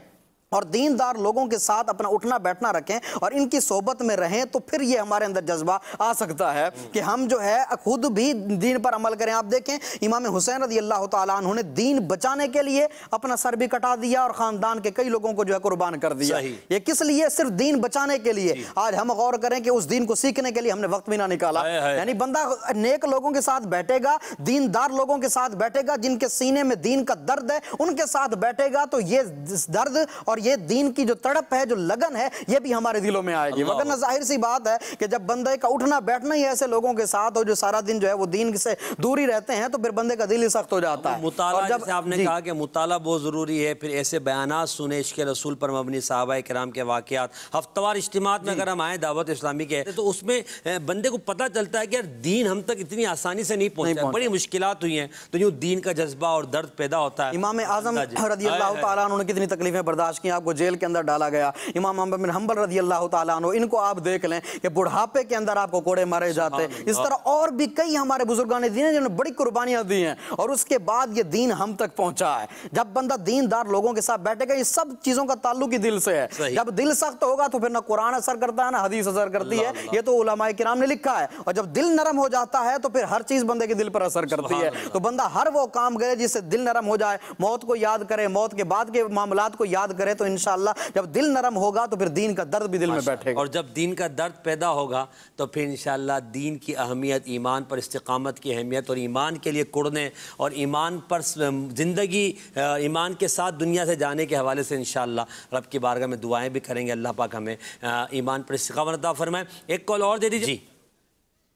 اور دیندار لوگوں کے ساتھ اپنا اٹھنا بیٹھنا رکھیں اور ان کی صحبت میں رہیں تو پھر یہ ہمارے اندر جذبہ آ سکتا ہے کہ ہم جو ہے خود بھی دین پر عمل کریں. آپ دیکھیں امام حسین رضی اللہ تعالیٰ عنہ نے دین بچانے کے لیے اپنا سر بھی کٹا دیا اور خاندان کے کئی لوگوں کو جو ہے قربان کر دیا. یہ کس لیے؟ صرف دین بچانے کے لیے. آج ہم غور کریں کہ اس دین کو سیکھنے کے لیے ہم نے وقت بھی نہ نکالا. یعنی بندہ نیک لوگوں کے ساتھ بیٹھے گا، دیندار لوگوں کے ساتھ بیٹھے گا، جن کے سینے میں دین کا درد ہے ان کے ساتھ بیٹھے گا تو یہ درد اور یہ دین کی جو تڑپ ہے، جو لگن ہے، یہ بھی ہمارے دلوں میں آئے گی. وگرنہ ظاہر سی بات ہے کہ جب بندے کا اٹھنا بیٹھنا ہی ایسے لوگوں کے ساتھ ہو جو سارا دن جو ہے وہ دین سے دور ہی رہتے ہیں تو پھر بندے کا دل ہی سخت ہو جاتا ہے. مطالعہ جیسے آپ نے کہا کہ مطالعہ بہت ضروری ہے. پھر ایسے بیانات سنے عشق رسول پر مبنی صحابہ کرام کے واقعات، ہفتہ وار اجتماعات میں اگر ہم آئیں دعوت اسلامی کے تو اس میں بندے کو پتہ چلتا ہے کہ یار دین ہم تک اتنی آسانی سے نہیں پہنچا، بڑی مشکلات ہوئی ہیں. تو جو دین کا جذبہ اور درد پیدا ہوتا ہے. امام اعظم رضی اللہ تعالیٰ عنہ نے کتنی تکلیفیں برداشت کی. آپ کو جیل کے اندر ڈالا گیا. امام احمد بن حنبل رضی اللہ تعالیٰ عنہ, ان کو آپ دیکھ لیں کہ بڑھاپے کے اندر آپ کو کوڑے مارے جاتے. اس طرح اور بھی کئی ہمارے بزرگان دین ہیں جنہوں نے بڑی قربانیاں دی ہیں, اور اس کے بعد یہ دین ہم تک پہنچا ہے. جب بندہ دیندار لوگوں کے ساتھ بیٹھے گا, یہ سب چیزوں کا تعلق ہی دل سے ہے. جب دل سخت ہوگا تو پھر نہ قرآن اثر کرتا ہے نہ حدیث اثر کرتی ہے, یہ تو علماء کرام نے لکھا ہے. اور جب دل نرم ہو جاتا ہے تو پھر ہر چیز بندے کے دل پر اثر کرتی ہے. تو بندہ ہر وہ کام کرے جس سے دل نرم ہو جائے, موت کو یاد کرے, موت کے بعد کے معاملات کو یاد کرے, تو انشاءاللہ جب دل نرم ہوگا تو پھر دین کا درد بھی دل میں بیٹھے گا. اور جب دین کا درد پیدا ہوگا تو پھر انشاءاللہ دین کی اہمیت, ایمان پر استقامت کی اہمیت, اور ایمان کے لیے کڑنے اور ایمان پر زندگی ایمان کے ساتھ دنیا سے جانے کے حوالے سے انشاءاللہ رب کی بارگاہ میں دعائیں بھی کریں گے. اللہ پاک ہمیں ایمان پر استقامت عطا فرمائے. ایک کال اور دے دیجیے. جی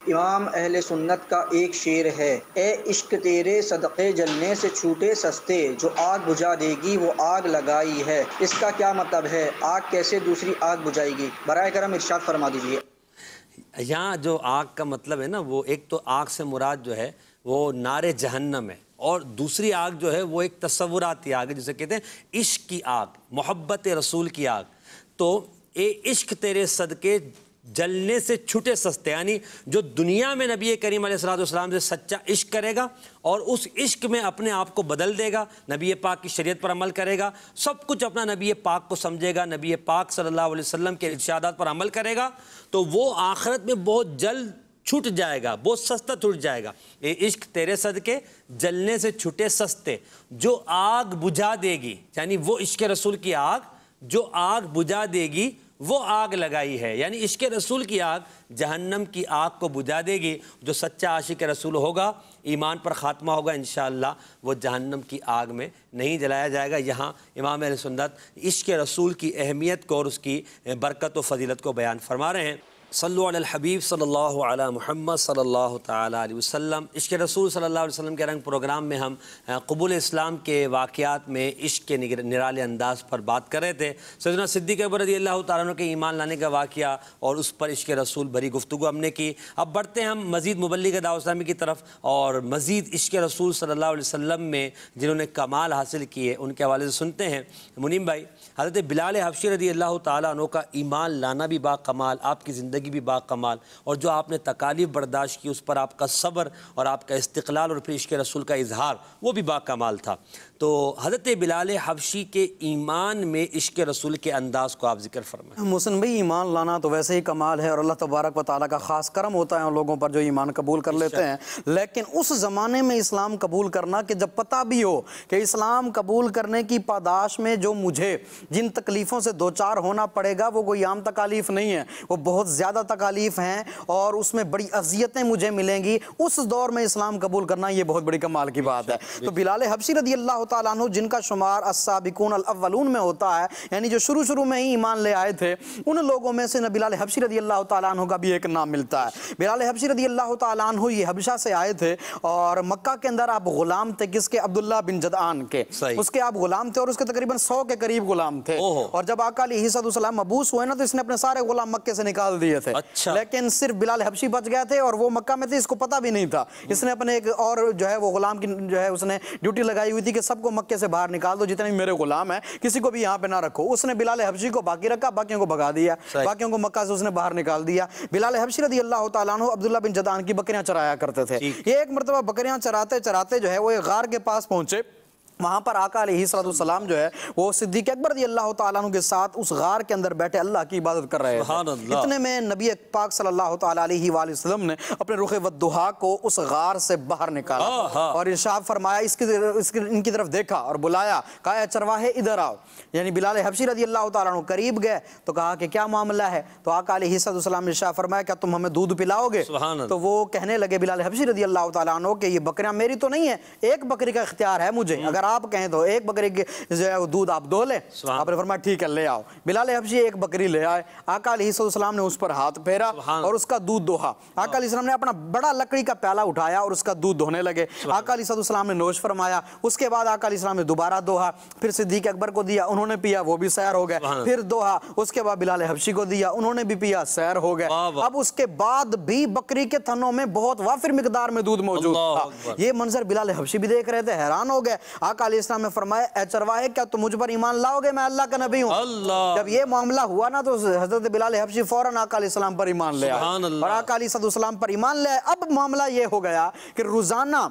امام اہل سنت کا ایک شعر ہے, اے عشق تیرے صدقے جلنے سے چھوٹے سستے, جو آگ بجھا دے گی وہ آگ لگائی ہے. اس کا کیا مطلب ہے؟ آگ کیسے دوسری آگ بجھائے گی؟ برائے کرم ارشاد فرما دیجیے. یہاں جو آگ کا مطلب ہے نا, وہ ایک تو آگ سے مراد جو ہے وہ نار جہنم ہے, اور دوسری آگ جو ہے وہ ایک تصوراتی آگ ہے جسے کہتے ہیں عشق کی آگ, محبت رسول کی آگ. تو اے عشق تیرے صدقے جلنے سے چھٹے سستے, یعنی جو دنیا میں نبی کریم علیہ السلام سے سچا عشق کرے گا اور اس عشق میں اپنے آپ کو بدل دے گا, نبی پاک کی شریعت پر عمل کرے گا, سب کچھ اپنا نبی پاک کو سمجھے گا, نبی پاک صلی اللہ علیہ وسلم کے ارشادات پر عمل کرے گا, تو وہ آخرت میں بہت جلد چھٹ جائے گا, بہت سستا چھٹ جائے گا. اے عشق تیرے صدقے جلنے سے چھٹے سستے, جو آگ بجھا دے گی, یعنی وہ عشق رسول کی آگ جو آگ بجھا دے گی وہ آگ لگائی ہے. یعنی عشق رسول کی آگ جہنم کی آگ کو بجھا دے گی. جو سچا عاشق رسول ہوگا, ایمان پر خاتمہ ہوگا, انشاءاللہ وہ جہنم کی آگ میں نہیں جلایا جائے گا. یہاں امام اہل سنت عشق رسول کی اہمیت کو اور اس کی برکت و فضیلت کو بیان فرما رہے ہیں. صلو علی الحبیب صلی اللہ علی محمد صلی اللہ تعالیٰ علیہ وسلم. عشق رسول صلی اللہ علیہ وسلم کے رنگ پروگرام میں ہم قبول اسلام کے واقعات میں عشق کے نرالے انداز پر بات کر رہے تھے. سیدنا صدیق اکبر رضی اللہ تعالیٰ عنہ کے ایمان لانے کا واقعہ اور اس پر عشق رسول بھری گفتگو ہم نے کی. اب بڑھتے ہیں ہم مزید مبلغ دعوت اسلامی کی طرف, اور مزید عشق رسول صلی اللہ علیہ وسلم میں جنہوں نے کمال حاصل کیے ان کے حوالے سے سنتے ہیں. منیم بھائی, حضرت بلال حبشی رضی اللہ تعالیٰ عنہ کا ایمان لانا بھی با کمال, آپ کی زندگی بھی با کمال, اور جو آپ نے تکالیف برداشت کی اس پر آپ کا صبر اور آپ کا استقلال اور پھر عشق رسول کا اظہار وہ بھی با کمال تھا. تو حضرت بلال حبشی کے ایمان میں عشق رسول کے انداز کو آپ ذکر فرمائیں. محسن بھائی, ایمان لانا تو ویسے ہی کمال ہے, اور اللہ تبارک و تعالیٰ کا خاص کرم ہوتا ہے ان لوگوں پر جو ایمان قبول کر لیتے ہیں. لیکن اس زمانے میں اسلام قبول کرنا کہ جب پتہ بھی ہو کہ اسلام قبول کرنے کی پاداش میں جو مجھے جن تکلیفوں سے دوچار ہونا پڑے گا وہ کوئی عام تکالیف نہیں ہے, وہ بہت زیادہ تکالیف ہیں اور اس میں بڑی اذیتیں مجھے ملیں گی, اس دور میں اسلام قبول کرنا یہ بہت بڑی کمال کی بات ہے. تو بلال حبشی رضی اللہ تعالیٰ عنہ جن کا شمار السابقون الاولون میں ہوتا ہے, یعنی جو شروع میں ہی ایمان لے آئے تھے, ان لوگوں میں سے بلال حبشی رضی اللہ تعالیٰ عنہ کا بھی ایک نام ملتا ہے. بلال حبشی رضی اللہ تعالیٰ عنہ یہ حبشہ سے آئے تھے, اور مکہ کے اندر آپ غلام تھے, کس کے؟ عبداللہ بن جدعان کے, اس کے آپ غلام تھے, اور اس کے تقریباً 100 کے قریب غلام تھے. اور جب آقا علیہ السلام مبعوث ہوئے نا تو اس نے اپنے سارے غلام مکے سے نکال دیے تھے. لیکن صرف بلال حبشی بچ گئے تھے, اور وہ مکہ میں تھے, اس کو پتہ بھی نہیں تھا. اس نے اپنے ایک اور جو ہے وہ غلام کی جو ہے اس نے ڈیوٹی لگائی ہوئی تھی کہ سب کو مکے سے باہر نکال دو, جتنے میرے غلام ہیں کسی کو بھی یہاں پہ نہ رکھو. اس نے بلال حبشی کو باقی رکھا, باقیوں کو بھگا دیا, باقیوں کو مکہ سے اس نے باہر نکال دیا. بلال حبشی رضی اللہ تعالیٰ عنہ عبداللہ بن جدعان کی بکریاں چرایا کرتے تھے. یہ ایک مرتبہ بکریاں چراتے چراتے جو ہے وہ ایک غار کے پاس پہنچے. وہاں پر آقا علیہ السلام جو ہے وہ صدیق اکبر رضی اللہ تعالیٰ عنہ کے ساتھ اس غار کے اندر بیٹھے اللہ کی عبادت کر رہے تھے. اتنے میں نبی پاک صلی اللہ تعالیٰ علیہ وآلہ وسلم نے اپنے رخ والضحیٰ کو اس غار سے باہر نکالا اور ارشاد فرمایا, ان کی طرف دیکھا اور بلایا, کہا چرواہے ادھر آؤ. یعنی بلال حبشی رضی اللہ تعالیٰ عنہ قریب گئے تو کہا کہ کیا معاملہ ہے؟ تو آقا علیہ السلام نے ارشاد فرمایا, کیا تم ہمیں دودھ پلاؤ گے؟ تو وہ کہنے لگے بلال حبشی رضی اللہ تعالیٰ عنہ کہ یہ بکریاں میری تو نہیں ہے, ایک بکری کا اختیار ہے مجھے, اگر آپ کہیں تو ایک بکری کے جو ہے وہ دودھ آپ دو لیں. آپ نے فرمایا ٹھیک ہے لے آؤ. بلال حبشی ایک بکری لے آئے, آقا علیہ السلام نے اس پر ہاتھ پھیرا اور اس کا دودھ دوہا. آقا علیہ السلام نے اپنا بڑا لکڑی کا پیالہ اٹھایا اور اس کا دودھ دھونے لگے. آقا علیہ السلام نے نوش فرمایا. اس کے بعد آقا علیہ السلام نے دوبارہ دوہا, پھر صدیق اکبر کو دیا, انہوں نے پیا, وہ بھی سیر ہو گئے. پھر دوہا, اس کے بعد بلال حبشی کو دیا, انہوں نے بھی پیا, سیر ہو گئے. اب اس کے بعد بھی بکری کے تھنوں میں بہت وافر مقدار میں دودھ موجود تھا. یہ منظر بلال حبشی بھی دیکھ رہے تھے, حیران ہو گئے. آقا آقا علیہ السلام نے فرمایا اے چرواہے کیا تم مجھ پر ایمان لاؤ گے میں اللہ کا نبی ہوں؟ اللہ جب یہ معاملہ ہوا نا تو حضرت بلال حبشی فوراً آقا علیہ السلام پر ایمان لے سبحان آئے اللہ۔ اور آقا علیہ السلام پر ایمان لے آئے۔ اب معاملہ یہ ہو گیا کہ روزانہ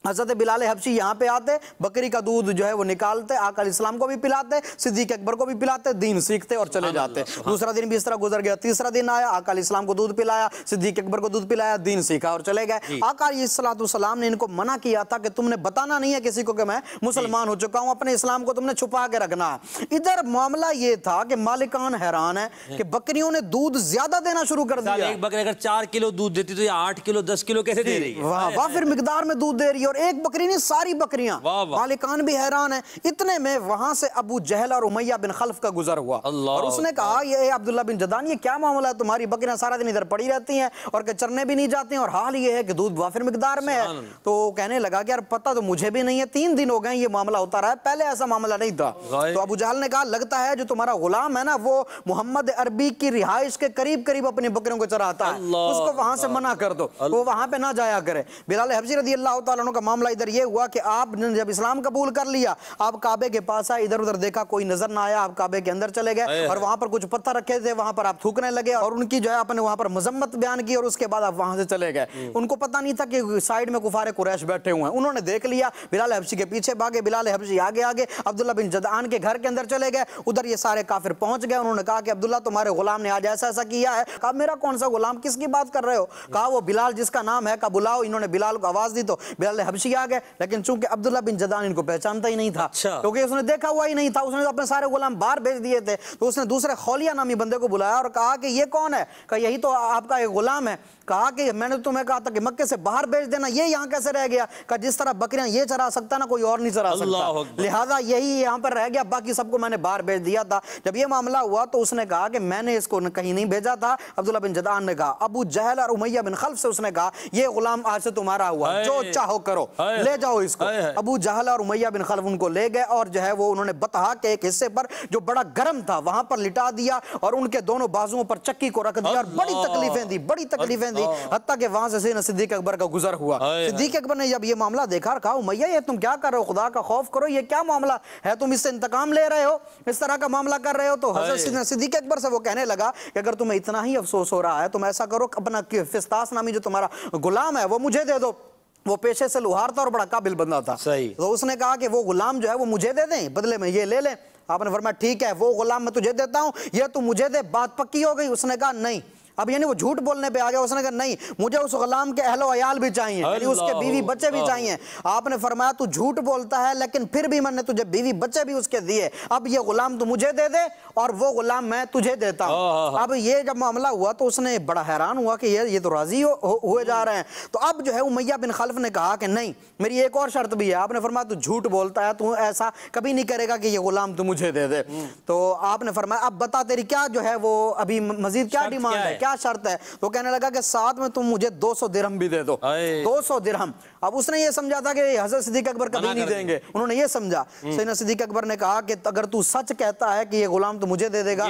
حضرت بلال حبشی یہاں پہ آتے، بکری کا دودھ جو ہے وہ نکالتے، آقا علیہ السلام کو بھی پلاتے، صدیق اکبر کو بھی پلاتے، دین سیکھتے اور چلے جاتے۔ دوسرا دن بھی اس طرح گزر گیا، تیسرا دن آیا، آقا علیہ السلام کو دودھ پلایا، صدیق اکبر کو دودھ پلایا، دین سیکھا اور چلے گئے۔ آقا علیہ السلام نے ان کو منع کیا تھا کہ تم نے بتانا نہیں ہے کسی کو کہ میں مسلمان ہو چکا ہوں، اپنے اسلام کو تم نے چھپا کے رکھنا ہے۔ ادھر معاملہ یہ تھا کہ مالکان حیران ہیں کہ بکریوں نے دودھ زیادہ دینا شروع کر دیا۔ ایک بکری اگر 4 کلو دودھ دیتی تو یہ 8 کلو 10 کلو کیسے دے رہی ہے؟ وافر مقدار میں دودھ دے رہی ہے، اور ایک بکری نہیں ساری بکریاں۔ مالکان بھی حیران ہیں۔ اتنے میں وہاں سے ابو جہل اور امیہ بن خلف کا گزر ہوا اور اس نے کہا یہ عبداللہ بن جدعان یہ کیا معاملہ ہے، تمہاری بکریاں سارا دن ادھر پڑی رہتی ہیں اور کہ چرنے بھی نہیں جاتی ہیں اور حال یہ ہے کہ دودھ وافر مقدار میں ہے۔ تو کہنے لگا کہ یار پتہ تو مجھے بھی نہیں ہے، 3 دن ہو گئے یہ معاملہ ہوتا رہا ہے، پہلے ایسا معاملہ نہیں تھا۔ تو ابو جہل نے کہا لگتا ہے جو تمہارا غلام ہے نا وہ محمد عربی کی رہائش کے قریب قریب اپنی بکریوں کو چراتا ہے، اس کو وہاں سے منع کر دو، وہ وہاں پہ نہ جایا کرے۔ بلال حبشی رضی اللہ تعالیٰ عنہ کا معاملہ ادھر یہ ہوا کہ آپ نے جب اسلام قبول کر لیا، آپ کعبے کے پاس آئے، ادھر ادھر دیکھا کوئی نظر نہ آیا، آپ کعبے کے اندر چلے گئے اور وہاں پر کچھ پتھر رکھے تھے، وہاں پر آپ تھوکنے لگے اور ان کی جو ہے آپ نے وہاں پر مذمت بیان کی اور اس کے بعد آپ وہاں سے چلے گئے۔ ان کو پتہ نہیں تھا کہ سائیڈ میں کفار قریش بیٹھے ہوئے ہیں، انہوں نے دیکھ لیا، بلال حبشی کے پیچھے بھاگے، بلال حبشی آگے آگے، عبداللہ بن جدعان کے گھر کے اندر چلے گئے، ادھر یہ سارے کافر پہنچ گئے، انہوں نے کہا کہ عبداللہ تمہارے غلام نے آج ایسا ایسا کیا ہے۔ کہا میرا کون سا غلام، کس کی بات کر رہے ہو؟ کہا وہ بلال جس کا نام ہے، کہا بلاؤ۔ انہوں نے بلال کو آواز دی تو بلال حبشی آ گئے، لیکن چونکہ عبداللہ بن جدعان ان کو پہچانتا ہی نہیں تھا کیونکہ اس نے دیکھا ہوا ہی نہیں تھا، اس نے اپنے سارے غلام باہر بھیج دیے تھے، تو اس نے دوسرے خولیہ نامی بندے کو بلایا اور کہا کہ یہ کون ہے؟ کہا یہی تو آپ کا ایک غلام ہے۔ کہا کہ میں نے تمہیں کہا تھا کہ مکے سے باہر بھیج دینا، یہ یہاں کیسے رہ گیا؟ کہا جس طرح بکریاں یہ چرا سکتا نا کوئی اور نہیں چرا سکتا، لہذا یہی یہاں پر رہ گیا، باقی سب کو میں نے باہر بھیج دیا تھا۔ جب یہ معاملہ ہوا تو اس نے کہا کہ میں نے اس کو کہیں نہیں بھیجا تھا۔ عبداللہ بن جدعان نے کہا، ابو جہل اور امیہ بن خلف سے اس نے کہا یہ غلام آج سے تمہارا ہوا، جو چاہو کرو، لے جاؤ اس کو۔ ابو جہل اور امیہ بن خلف ان کو لے گئے اور جو ہے وہ انہوں نے بطحا کے ایک حصے پر جو بڑا گرم تھا وہاں پر لٹا دیا اور ان کے دونوں بازوؤں پر چکی کو رکھ دیا اور بڑی تکلیفیں دی حتیٰ کہ وہاں سے سیدنا صدیق اکبر کا گزر ہوا۔ صدیق اکبر نے جب یہ معاملہ دیکھا، کہا امیہ یہ تم کیا کر رہے ہو، خدا کا خوف کرو، یہ کیا معاملہ ہے، تم اس سے انتقام لے رہے ہو، اس طرح کا معاملہ کر رہے ہو؟ تو حضرت صدیق اکبر سے وہ کہنے لگا کہ اگر تمہیں اتنا ہی افسوس ہو رہا ہے تم ایسا کرو اپنا فستاس نامی جو تمہارا غلام ہے وہ مجھے دے دو۔ وہ پیشے سے لوہار تھا اور بڑا قابل بندہ تھا، تو اس نے کہا کہ وہ غلام جو ہے وہ مجھے دے دیں، بدلے میں یہ لے لیں۔ آپ نے فرمایا ٹھیک ہے وہ غلام میں تجھے دیتا ہوں، یہ تو مجھے دے۔ بات پکی ہو گئی؟ اس نے کہا نہیں۔ اب یعنی وہ جھوٹ بولنے پہ آ گیا، اس نے کہا نہیں مجھے اس غلام کے اہل و عیال بھی چاہیے، یعنی اس کے بیوی بچے بھی چاہیے۔ آپ نے فرمایا تو جھوٹ بولتا ہے لیکن پھر بھی میں نے تجھے بیوی بچے بھی اس کے دیے، اب یہ غلام تو مجھے دے دے اور وہ غلام میں تجھے دیتا ہوں۔ اب یہ جب معاملہ ہوا تو اس نے بڑا حیران ہوا کہ یہ تو راضی ہوئے جا رہے ہیں۔ تو اب جو ہے امیہ بن خلف نے کہا کہ نہیں میری ایک اور شرط بھی ہے۔ آپ نے فرمایا تو جھوٹ بولتا ہے، تو ایسا کبھی نہیں کرے گا کہ یہ غلام تو مجھے دے دے۔ تو آپ نے فرمایا اب بتا تیری کیا جو ہے وہ ابھی مزید کیا ڈیمانڈ ہے، کیا شرط ہے؟ تو کہنے لگا کہ ساتھ میں تم مجھے 200 درہم بھی دے دو۔ 200 درہم۔ اب اس نے یہ سمجھا تھا کہ حضرت صدیق اکبر کبھی نہیں دیں گے، انہوں نے یہ سمجھا۔ سیدنا صدیق اکبر نے کہا کہ اگر تو سچ کہتا ہے کہ یہ غلام تو مجھے دے دے گا،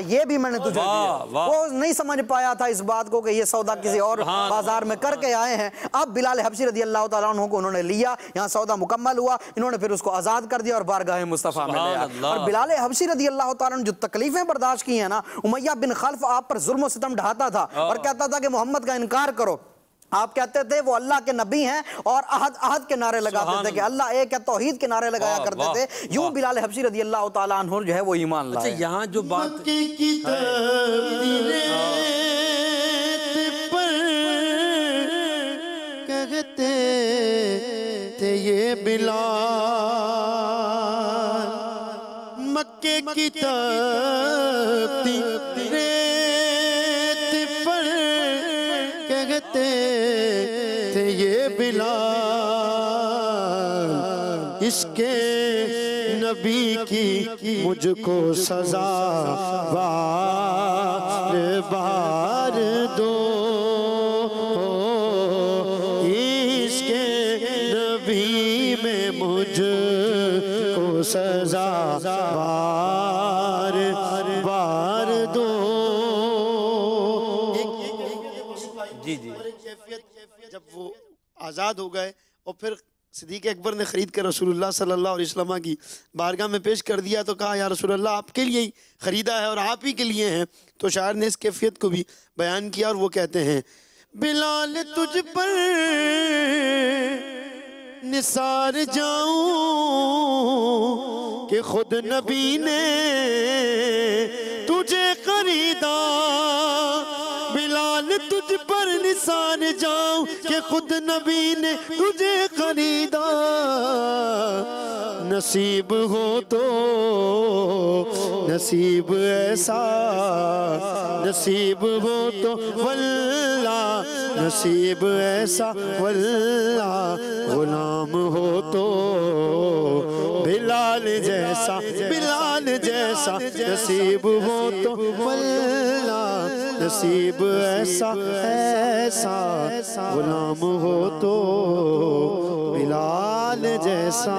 یہ بھی میں نے تجھے دیا۔ وہ نہیں سمجھ پایا تھا اس بات کو کہ یہ سودا کسی اور بازار میں کر کے آئے ہیں۔ اب بلال حبشی رضی اللہ تعالیٰ عنہ کو انہوں نے لیا، یہاں سودا مکمل ہوا، انہوں نے پھر اس کو آزاد کر دیا اور بارگاہ مصطفیٰ میں لے آیا۔ اور بلال حبشی رضی اللہ تعالیٰ عنہ جو تکلیفیں برداشت کی ہیں نا، امیہ بن خلف آپ پر ظلم و ستم ڈھاتا تھا اور کہتا تھا کہ محمد کا انکار کرو۔ آپ کہتے تھے وہ اللہ کے نبی ہیں اور عہد کے نعرے لگاتے تھے کہ اللہ ایک ہے، توحید کے نعرے لگایا کرتے تھے۔ یوں بلال حبشی رضی اللہ تعالیٰ عنہ جو ہے وہ ایمان لائے۔ یہاں جو بات کہتے تھے یہ بلال مکے کی تپتی ریت پر، کہتے تھے یہ بلال اس کے نبی کی مجھ کو سزا بار بار دو، اس کے نبی میں مجھ کو سزا بار بار دو۔ جی جی جب وہ آزاد ہو گئے اور پھر صدیق اکبر نے خرید کر رسول اللہ صلی اللہ علیہ وسلم کی بارگاہ میں پیش کر دیا تو کہا یا رسول اللہ آپ کے لیے ہی خریدا ہے اور آپ ہی کے لیے ہیں. تو شاعر نے اس کیفیت کو بھی بیان کیا اور وہ کہتے ہیں بلال تجھ پر نثار جاؤں کہ خود نبی نے تجھے خریدا. بلال تجھ پر نثار جاؤں کہ خود نبی نے تجھے خریدا. نصیب ہو تو نصیب ایسا نصیب ہو تو واللہ نصیب ایسا واللہ غلام ہو تو بلال جیسا بلال جیسا نصیب ہو تو واللہ نصیب ایسا ایسا غلام ہو تو بلال جیسا.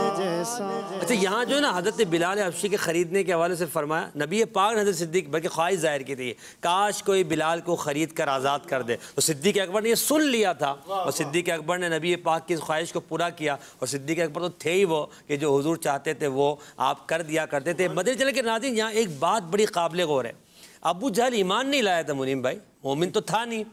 اچھا یہاں جو ہے نا حضرت بلال حبشی کے خریدنے کے حوالے سے فرمایا نبی پاک نے حضرت صدیق بلکہ خواہش ظاہر کی تھی کاش کوئی بلال کو خرید کر آزاد کر دے. تو صدیق اکبر نے یہ سن لیا تھا اور صدیق اکبر نے نبی پاک کی خواہش کو پورا کیا. اور صدیق اکبر تو تھے ہی وہ کہ جو حضور چاہتے تھے وہ آپ کر دیا کرتے تھے. مدنی چینل کے ناظرین یہاں ایک بات بڑی قابل غور ہے. ابو جہل ایمان نہیں لایا تھا منیم بھائی, مومن تو تھا نہیں,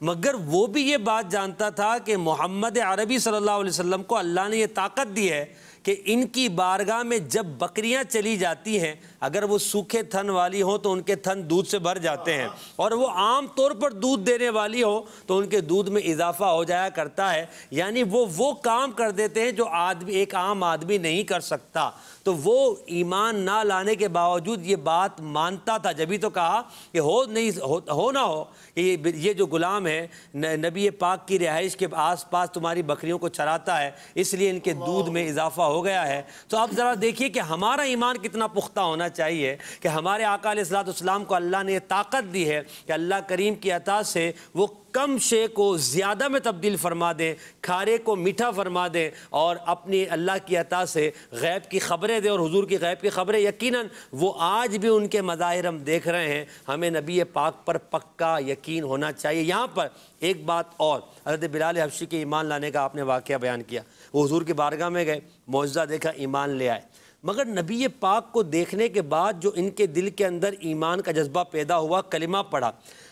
مگر وہ بھی یہ بات جانتا تھا کہ محمد عربی صلی اللہ علیہ وسلم کو اللہ نے یہ طاقت دی ہے کہ ان کی بارگاہ میں جب بکریاں چلی جاتی ہیں اگر وہ سوکھے تھن والی ہوں تو ان کے تھن دودھ سے بھر جاتے ہیں, اور وہ عام طور پر دودھ دینے والی ہو تو ان کے دودھ میں اضافہ ہو جایا کرتا ہے. یعنی وہ کام کر دیتے ہیں جو ایک عام آدمی نہیں کر سکتا. تو وہ ایمان نہ لانے کے باوجود یہ بات مانتا تھا, جبھی تو کہا کہ ہو نہ ہو کہ یہ جو غلام ہے نبی پاک کی رہائش کے آس پاس تمہاری بکریوں کو چراتا ہے اس لیے ان کے دودھ میں اضافہ ہو گیا ہے. تو اب ذرا دیکھیے کہ ہمارا ایمان کتنا پختہ ہونا چاہیے کہ ہمارے آقا علیہ الصلوۃ والسلام کو اللہ نے یہ طاقت دی ہے کہ اللہ کریم کی عطا سے وہ کم شے کو زیادہ میں تبدیل فرما دیں, کھارے کو میٹھا فرما دیں, اور اپنی اللہ کی عطا سے غیب کی خبریں دیں. اور حضور کی غیب کی خبریں یقیناً وہ آج بھی ان کے مظاہر ہم دیکھ رہے ہیں. ہمیں نبی پاک پر پکا یقین ہونا چاہیے. یہاں پر ایک بات اور, حضرت بلال حبشی کے ایمان لانے کا آپ نے واقعہ بیان کیا. وہ حضور کی بارگاہ میں گئے, معجزہ دیکھا, ایمان لے آئے, مگر نبی پاک کو دیکھنے کے بعد جو ان کے دل کے اندر ایمان کا جذبہ پیدا ہوا, کلمہ پڑھا.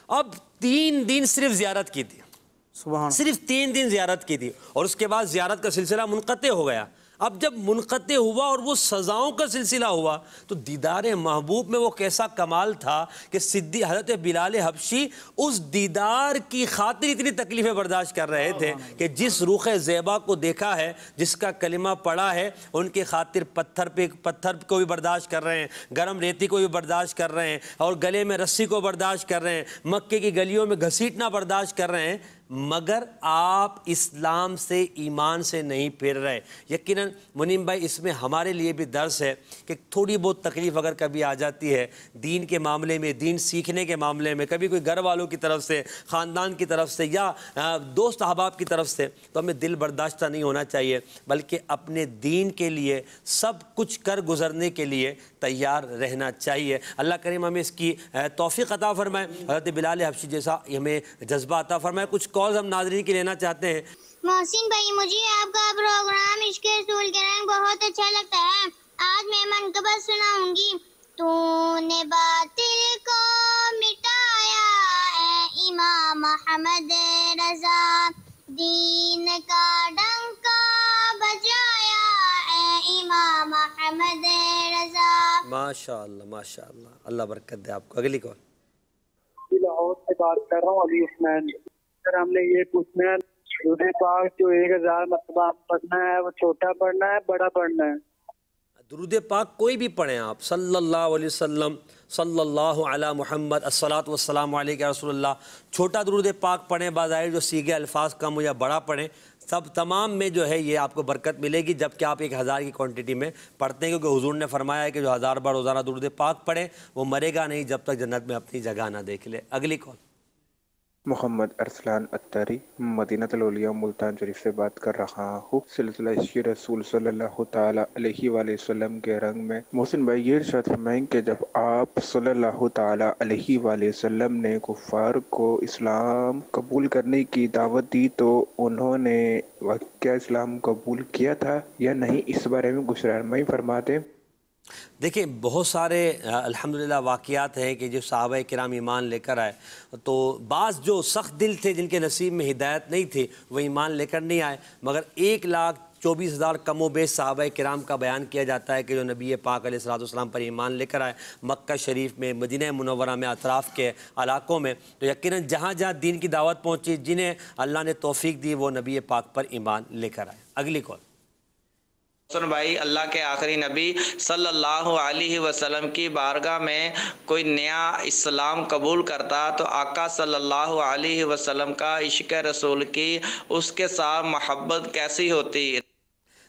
اب 3 دن صرف زیارت کی تھی, صرف 3 دن زیارت کی تھی, اور اس کے بعد زیارت کا سلسلہ منقطع ہو گیا. اب جب منقطع ہوا اور وہ سزاؤں کا سلسلہ ہوا تو دیدار محبوب میں وہ کیسا کمال تھا کہ حضرت بلال حبشی اس دیدار کی خاطر اتنی تکلیفیں برداشت کر رہے تھے کہ جس روح زیبا کو دیکھا ہے, جس کا کلمہ پڑھا ہے, ان کی خاطر پتھر کو بھی برداشت کر رہے ہیں, گرم ریتی کو بھی برداشت کر رہے ہیں, اور گلے میں رسی کو برداشت کر رہے ہیں, مکے کی گلیوں میں گھسیٹنا برداشت کر رہے ہیں, مگر آپ اسلام سے ایمان سے نہیں پھر رہے. یقیناً منیم بھائی اس میں ہمارے لیے بھی درس ہے کہ تھوڑی بہت تکلیف اگر کبھی آ جاتی ہے دین کے معاملے میں, دین سیکھنے کے معاملے میں, کبھی کوئی گھر والوں کی طرف سے, خاندان کی طرف سے, یا دوست احباب کی طرف سے, تو ہمیں دل برداشتہ نہیں ہونا چاہیے, بلکہ اپنے دین کے لیے سب کچھ کر گزرنے کے لیے تیار رہنا چاہیے. اللہ کریم ہمیں اس کی توفیق عطا فرمائے, حضرت بلال حبشی جیسا ہمیں جذبہ عطا فرمائے. کچھ کالز ہم ناظرین کی لینا چاہتے ہیں. محسن بھائی, مجھے آپ کا پروگرام عشق رسول کے رنگ بہت اچھا لگتا ہے. آج میں منقبت سناؤں گی. تو نے باطل کو مٹایا اے امام احمد رضا, دین کا ڈنکا بجایا اے امام احمد رضا. ماشاءاللہ ماشاءاللہ, اللہ برکت دے آپ کو. اگلی کال. لاہور سے بات کر رہا ہوں, علی عثمان. سر ہم نے یہ پوچھنا ہے درود پاک جو 1000 مرتبہ پڑھنا ہے وہ چھوٹا پڑھنا ہے بڑا پڑھنا ہے؟ درود پاک کوئی بھی پڑھیں آپ, صلی اللہ علیہ وسلم, صلی اللہ علی محمد, الصلاۃ والسلام علیک یا رسول اللہ. چھوٹا درود پاک پڑھیں, بظاہر جو سیگے الفاظ کم ہو, یا بڑا پڑھیں, سب تمام میں جو ہے یہ آپ کو برکت ملے گی جبکہ آپ 1000 کی کوانٹٹی میں پڑھتے ہیں, کیونکہ حضور نے فرمایا ہے کہ جو 1000 بار روزانہ درود پاک پڑھیں وہ مرے گا نہیں جب تک جنت میں اپنی جگہ نہ دیکھ لے. اگلی کال. محمد ارسلان اتاری مدینہ الاولیاء ملتان شریف سے بات کر رہا ہوں۔ سلسلہ عشق رسول صلی اللہ تعالیٰ علیہ وآلہ وسلم کے رنگ میں محسن بھائی یہ ارشاد فرمائیں کہ جب آپ صلی اللہ تعالیٰ علیہ وآلہ وسلم نے کفار کو اسلام قبول کرنے کی دعوت دی تو انہوں نے کیا اسلام قبول کیا تھا یا نہیں، اس بارے میں کچھ رہنمائی فرماتے۔ دیکھیں بہت سارے الحمدللہ واقعات ہیں کہ جو صحابہ کرام ایمان لے کر آئے، تو بعض جو سخت دل تھے جن کے نصیب میں ہدایت نہیں تھی وہ ایمان لے کر نہیں آئے، مگر 1,24,000 کم و بیش صحابہ کرام کا بیان کیا جاتا ہے کہ جو نبی پاک علیہ السلام پر ایمان لے کر آئے مکہ شریف میں، مدینہ منورہ میں، اطراف کے علاقوں میں، تو یقیناً جہاں جہاں دین کی دعوت پہنچی، جنہیں اللہ نے توفیق دی، وہ نبی پاک پر ایمان لے کر آئے۔ اگلی کال۔ محسن بھائی، اللہ کے آخری نبی صلی اللہ علیہ وسلم کی بارگاہ میں کوئی نیا اسلام قبول کرتا تو آقا صلی اللہ علیہ وسلم کا عشق رسول کی اس کے ساتھ محبت کیسی ہوتی؟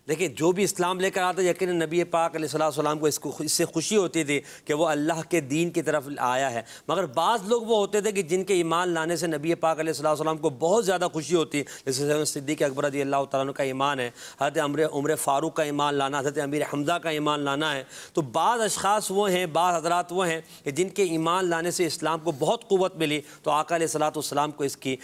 دیکھیں جو بھی اسلام لے کر آتا یقیناً نبی پاک علیہ السلام کو اس سے خوشی ہوتی تھی کہ وہ اللہ کے دین کی طرف آیا ہے، مگر بعض لوگ وہ ہوتے تھے کہ جن کے ایمان لانے سے نبی پاک علیہ السلام کو بہت زیادہ خوشی ہوتی، جیسے صدیق اکبر رضی اللہ تعالیٰ عنہ کا ایمان ہے، حضرت عمر فاروق کا ایمان لانا، حضرت امیر حمزہ کا ایمان لانا ہے۔ تو بعض اشخاص وہ ہیں، بعض حضرات وہ ہیں کہ جن کے ایمان لانے سے اسلام کو بہت قوت ملی، تو آقا علیہ السلام کو اس کی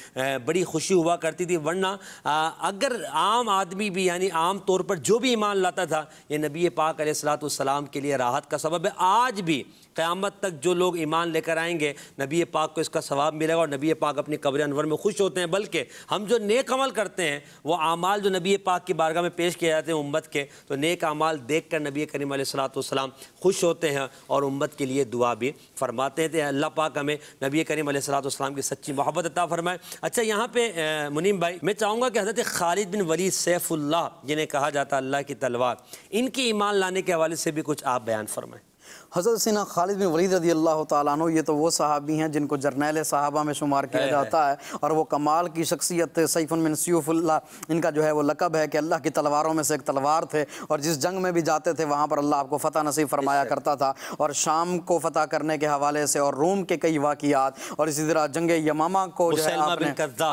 بڑی خوشی ہوا کرتی تھی۔ ورنہ اگر عام آدمی بھی یعنی عام طور پر جو بھی ایمان لاتا تھا، یہ نبی پاک علیہ السلام کے لیے راحت کا سبب ہے۔ آج بھی قیامت تک جو لوگ ایمان لے کر آئیں گے نبی پاک کو اس کا ثواب ملے گا، اور نبی پاک اپنی قبر انور میں خوش ہوتے ہیں۔ بلکہ ہم جو نیک عمل کرتے ہیں وہ اعمال جو نبی پاک کی بارگاہ میں پیش کیے جاتے ہیں امت کے، تو نیک اعمال دیکھ کر نبی کریم علیہ السلام خوش ہوتے ہیں اور امت کے لیے دعا بھی فرماتے ہیں۔ اللہ پاک ہمیں نبی کریم علیہ السلام کی سچی محبت عطا فرمائے۔ اچھا، یہاں پہ منیم بھائی میں چاہوں گا کہ حضرت خالد بن ولید سیف اللہ جنہیں کہا جاتا ہے اللہ کی تلوار، ان کی ایمان لانے کے حوالے سے بھی کچھ آپ بیان فرمائیں۔ حضرت سیدنا خالد بن ولید رضی اللہ تعالیٰ عنہ یہ تو وہ صحابی ہیں جن کو جرنیل صحابہ میں شمار کیا جاتا ہے، اور وہ کمال کی شخصیت، سیف من سیوف اللہ ان کا جو ہے وہ لقب ہے کہ اللہ کی تلواروں میں سے ایک تلوار تھے، اور جس جنگ میں بھی جاتے تھے وہاں پر اللہ آپ کو فتح نصیب فرمایا کرتا تھا۔ اور شام کو فتح کرنے کے حوالے سے اور روم کے کئی واقعات، اور اسی طرح جنگ یمامہ کو جو ہے آپ نے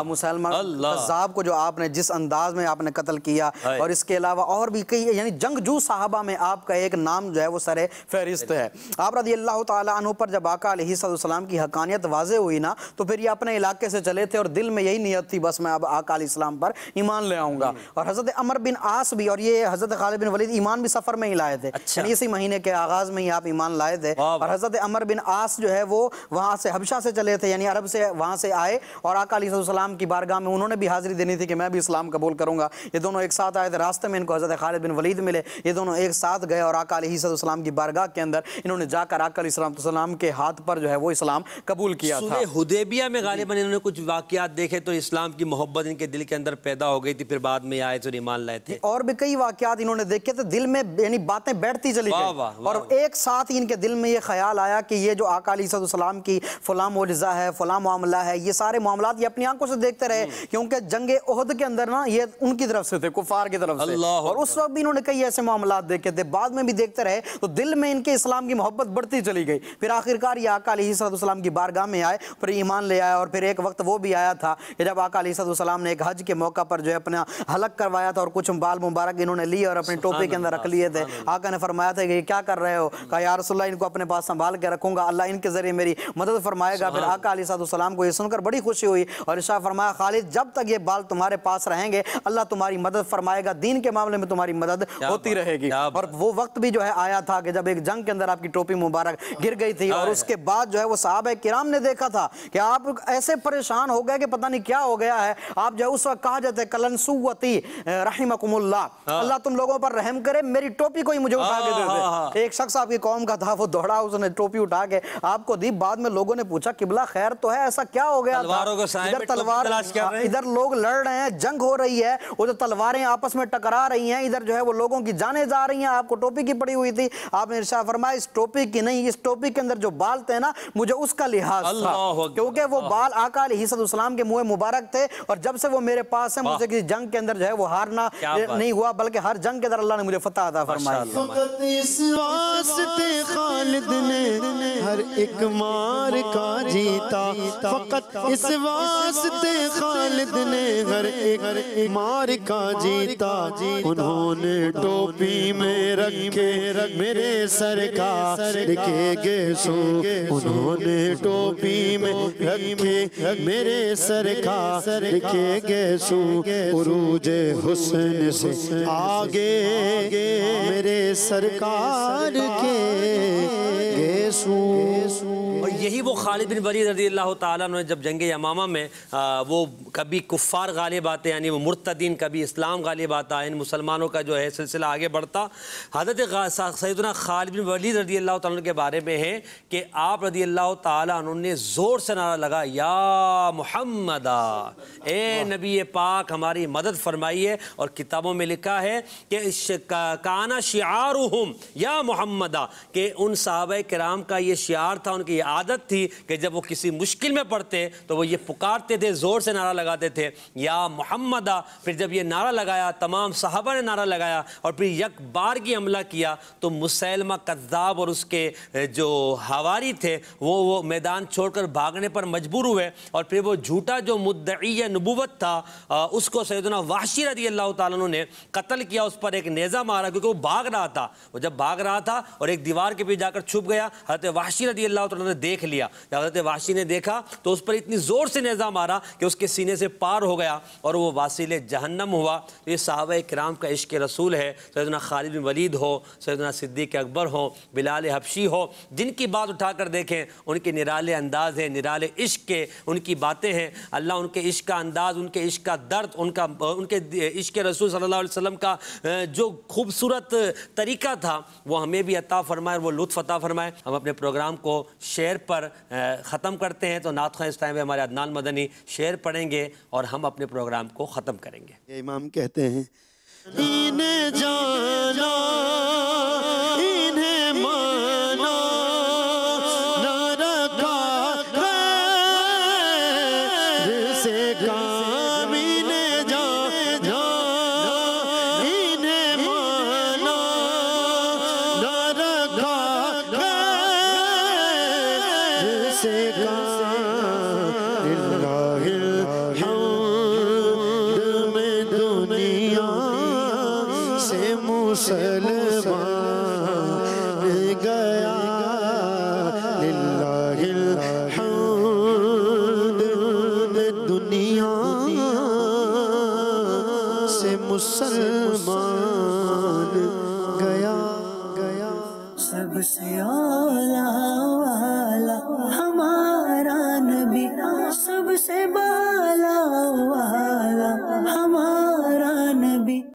مسلمہ کذاب کو جو آپ نے جس انداز میں آپ نے قتل کیا، اور اس کے علاوہ اور بھی کئی یعنی جنگجو صحابہ میں آپ کا ایک نام جو ہے وہ سر فہرست ہے۔ آپ رضی اللہ تعالیٰ عنہ پر جب آقا علیہ السلام کی حقانیت واضح ہوئی نا، تو پھر یہ اپنے علاقے سے چلے تھے اور دل میں یہی نیت تھی بس میں اب آقا علیہ السلام پر ایمان لے آؤں گا۔ اور حضرت عمر بن عاص بھی اور یہ حضرت خالد بن ولید ایمان بھی سفر میں ہی لائے تھے، یعنی اسی مہینے کے آغاز میں ہی آپ ایمان لائے تھے۔ اور حضرت عمر بن عاص جو ہے وہ وہاں سے حبشہ سے چلے تھے، یعنی عرب سے وہاں سے آئے، اور آقا علیہ السلام کی بارگاہ میں انہوں نے بھی حاضری دینی تھی کہ میں بھی اسلام قبول کروں گا۔ یہ دونوں ایک ساتھ آئے تھے، راستے میں ان کو حضرت خالد بن ولید ملے، یہ دونوں ایک ساتھ گئے اور آقا علیہ السلام کی بارگاہ کے اندر انہوں نے جا کر آقا علیہ السلام کے ہاتھ پر جو ہے وہ اسلام قبول کیا تھا۔ سورہ حدیبیہ میں غالباً انہوں نے کچھ واقعات دیکھے تو اسلام کی محبت ان کے دل کے اندر پیدا ہو گئی تھی، پھر بعد میں آئے تو ایمان لائے تھے۔ اور بھی کئی واقعات انہوں نے دیکھے تھے، دل میں یعنی باتیں بیٹھتی چلی گئی، اور ایک ساتھ ہی ان کے دل میں یہ خیال آیا کہ یہ جو آقا علیہ السلام کی فلاں معجزہ ہے، فلاں معاملہ ہے، یہ سارے معاملات یہ اپنی آنکھوں سے دیکھتے رہے، کیونکہ جنگ احد کے اندر نا یہ ان کی طرف سے تھے، کفار کی طرف سے، اور اس وقت بھی انہوں نے کئی ایسے معاملات دیکھے تھے، بعد میں بھی دیکھتے رہے، تو دل میں ان کے اسلام کی محبت بڑھتی چلی گئی۔ پھر آخرکار یہ آقا علیہ السلام کی بارگاہ میں آئے، پھر ایمان لے آئے، اور پھر ایک وقت وہ بھی آیا تھا کہ جب آقا علیہ السلام نے ایک حج کے موقع پر جو ہے اپنا حلق کروایا تھا، اور کچھ بال مبارک انہوں نے لیے اور اپنی ٹوپی کے اندر رکھ لیے تھے۔ آقا نے فرمایا تھا کہ یہ کیا کر رہے ہو؟ کہا یا رسول اللہ ان کو اپنے پاس سنبھال کے رکھوں گا، اللہ ان کے ذریعے میری مدد فرمائے گا۔ پھر آقا علیہ السلام کو یہ سن کر بڑی خوشی ہوئی، اور ارشاد فرمایا خالد جب تک یہ بال تمہارے پاس رہیں گے اللہ تمہاری مدد فرمائے گا، دین کے معاملے میں تمہاری مدد ہوتی رہے گی۔ اور وہ وقت بھی جو ہے آیا تھا کہ جب ایک جنگ کے اندر آپ کی ٹوپی مبارک گر گئی تھی، اور اس کے بعد جو ہے وہ صحابہ کرام نے دیکھا تھا کہ آپ ایسے پریشان ہو گئے کہ پتہ نہیں کیا ہو گیا ہے۔ آپ جو ہے اس وقت کہا جاتے کلنسوتی رحمکم اللہ، اللہ تم لوگوں پر رحم کرے، میری ٹوپی کو ہی مجھے اٹھا کے دے دے۔ ایک شخص آپ کی قوم کا تھا، وہ دوڑا، اس نے ٹوپی اٹھا کے آپ کو دی۔ بعد میں لوگوں نے پوچھا قبلہ خیر تو ہے، ایسا کیا ہو گیا تھا؟ ادھر تلوار، ادھر لوگ لڑ رہے ہیں، جنگ ہو رہی ہے، ادھر تلواریں آپس میں ٹکرا رہی ہیں، ادھر جو ہے وہ لوگوں کی جانیں جا رہی ہیں، آپ کو ٹوپی کی پڑی ہوئی تھی۔ آپ نے ارشاد فرمایا اس اس ٹوپی کی نہیں، اس ٹوپی کے اندر جو بال تھے نا مجھے اس کا لحاظ تھا، کیونکہ وہ بال آقا علیہ السلام کے منہ مبارک تھے، اور جب سے وہ میرے پاس ہیں مجھے کسی جنگ کے اندر جو ہے وہ ہارنا نہیں ہوا، بلکہ ہر جنگ کے اندر اللہ نے مجھے فتح عطا فرمائی۔ فقط اس واسطے خالد نے ہر ایک مار کا جیتا، فقط اس واسطے خالد نے ہر ایک مار کا جیتا، انہوں نے ٹوپی میں رکھے میرے سرکار کے گیسو، انہوں نے ٹوپی میں رکھے میرے سرکار کے گیسو، عروج حسن سے آگے میرے سرکار کے گیسو۔ اور یہی وہ خالد بن ولید رضی اللہ تعالیٰ عنہ جب جنگ یمامہ میں وہ کبھی کفار غالب آتے یعنی وہ مرتدین، کبھی اسلام غالب آتا، ان مسلمانوں کا جو ہے سلسلہ آگے بڑھتا، حضرت سیدنا خالد بن ولید رضی اللہ تعالیٰ عنہ کے بارے میں ہے کہ آپ رضی اللہ تعالیٰ عنہ نے زور سے نعرہ لگا، یا محمد، اے نبی پاک ہماری مدد فرمائیے، اور کتابوں میں لکھا ہے کہ کانا شعارہم یا محمد، کہ ان صحابہ کرام کا یہ شعار تھا، ان کی یہ عادت تھی کہ جب وہ کسی مشکل میں پڑتے تو وہ یہ پکارتے تھے، زور سے نعرہ لگاتے تھے یا محمد۔ پھر جب یہ نعرہ لگایا تمام صحابہ نے نعرہ لگایا، اور پھر یک بار کی حملہ کیا تو مسیلمہ کذاب اور اس کے جو حواری تھے وہ میدان چھوڑ کر بھاگنے پر مجبور ہوئے، اور پھر وہ جھوٹا جو مدعی نبوت تھا اس کو سیدنا وحشی رضی اللہ تعالیٰ عنہ نے قتل کیا، اس پر ایک نیزہ مارا، کیونکہ وہ بھاگ رہا تھا، وہ جب بھاگ رہا تھا اور ایک دیوار کے پیچھے جا کر چھپ گیا، حضرت وحشی رضی اللہ تعالیٰ نے دیکھ لیا، جب حضرت وحشی نے دیکھا تو اس پر اتنی زور سے نیزہ مارا کہ اس کے سینے سے پار ہو گیا اور وہ واصل جہنم ہوا۔ تو یہ صحابہ کرام کا عشق رسول ہے، سیدنا خالد بن ولید ہو، سیدنا صدیق اکبر ہو، بلال حبشی ہو، جن کی بات اٹھا کر دیکھیں ان کے نرالے انداز ہیں، نرالے عشق کے ان کی باتیں ہیں، اللہ ان کے عشق کا انداز، ان کے عشق کا درد، ان کے عشق رسول صلی اللہ علیہ وسلم کا جو خوبصورت طریقہ تھا وہ ہمیں بھی عطا فرمائے، وہ لطف عطا فرمائے۔ ہم اپنے پروگرام کو شعر پر ختم کرتے ہیں، تو نعت خواں اس ٹائم پہ ہمارے عدنان مدنی شعر پڑھیں گے اور ہم اپنے پروگرام کو ختم کریں گے۔ یہ امام کہتے ہیں، انہیں جانا انہیں مانا نہ رکھا غیر سے کام، انہیں جانا انہیں مانا نہ رکھا غیر سے کام، للہ الحمد میں دنیا سے مسلمان گیا، للہ الحمد میں دنیا سے مسلمان گیا۔ سب سے اولا والا ہمارا نبی، سب سے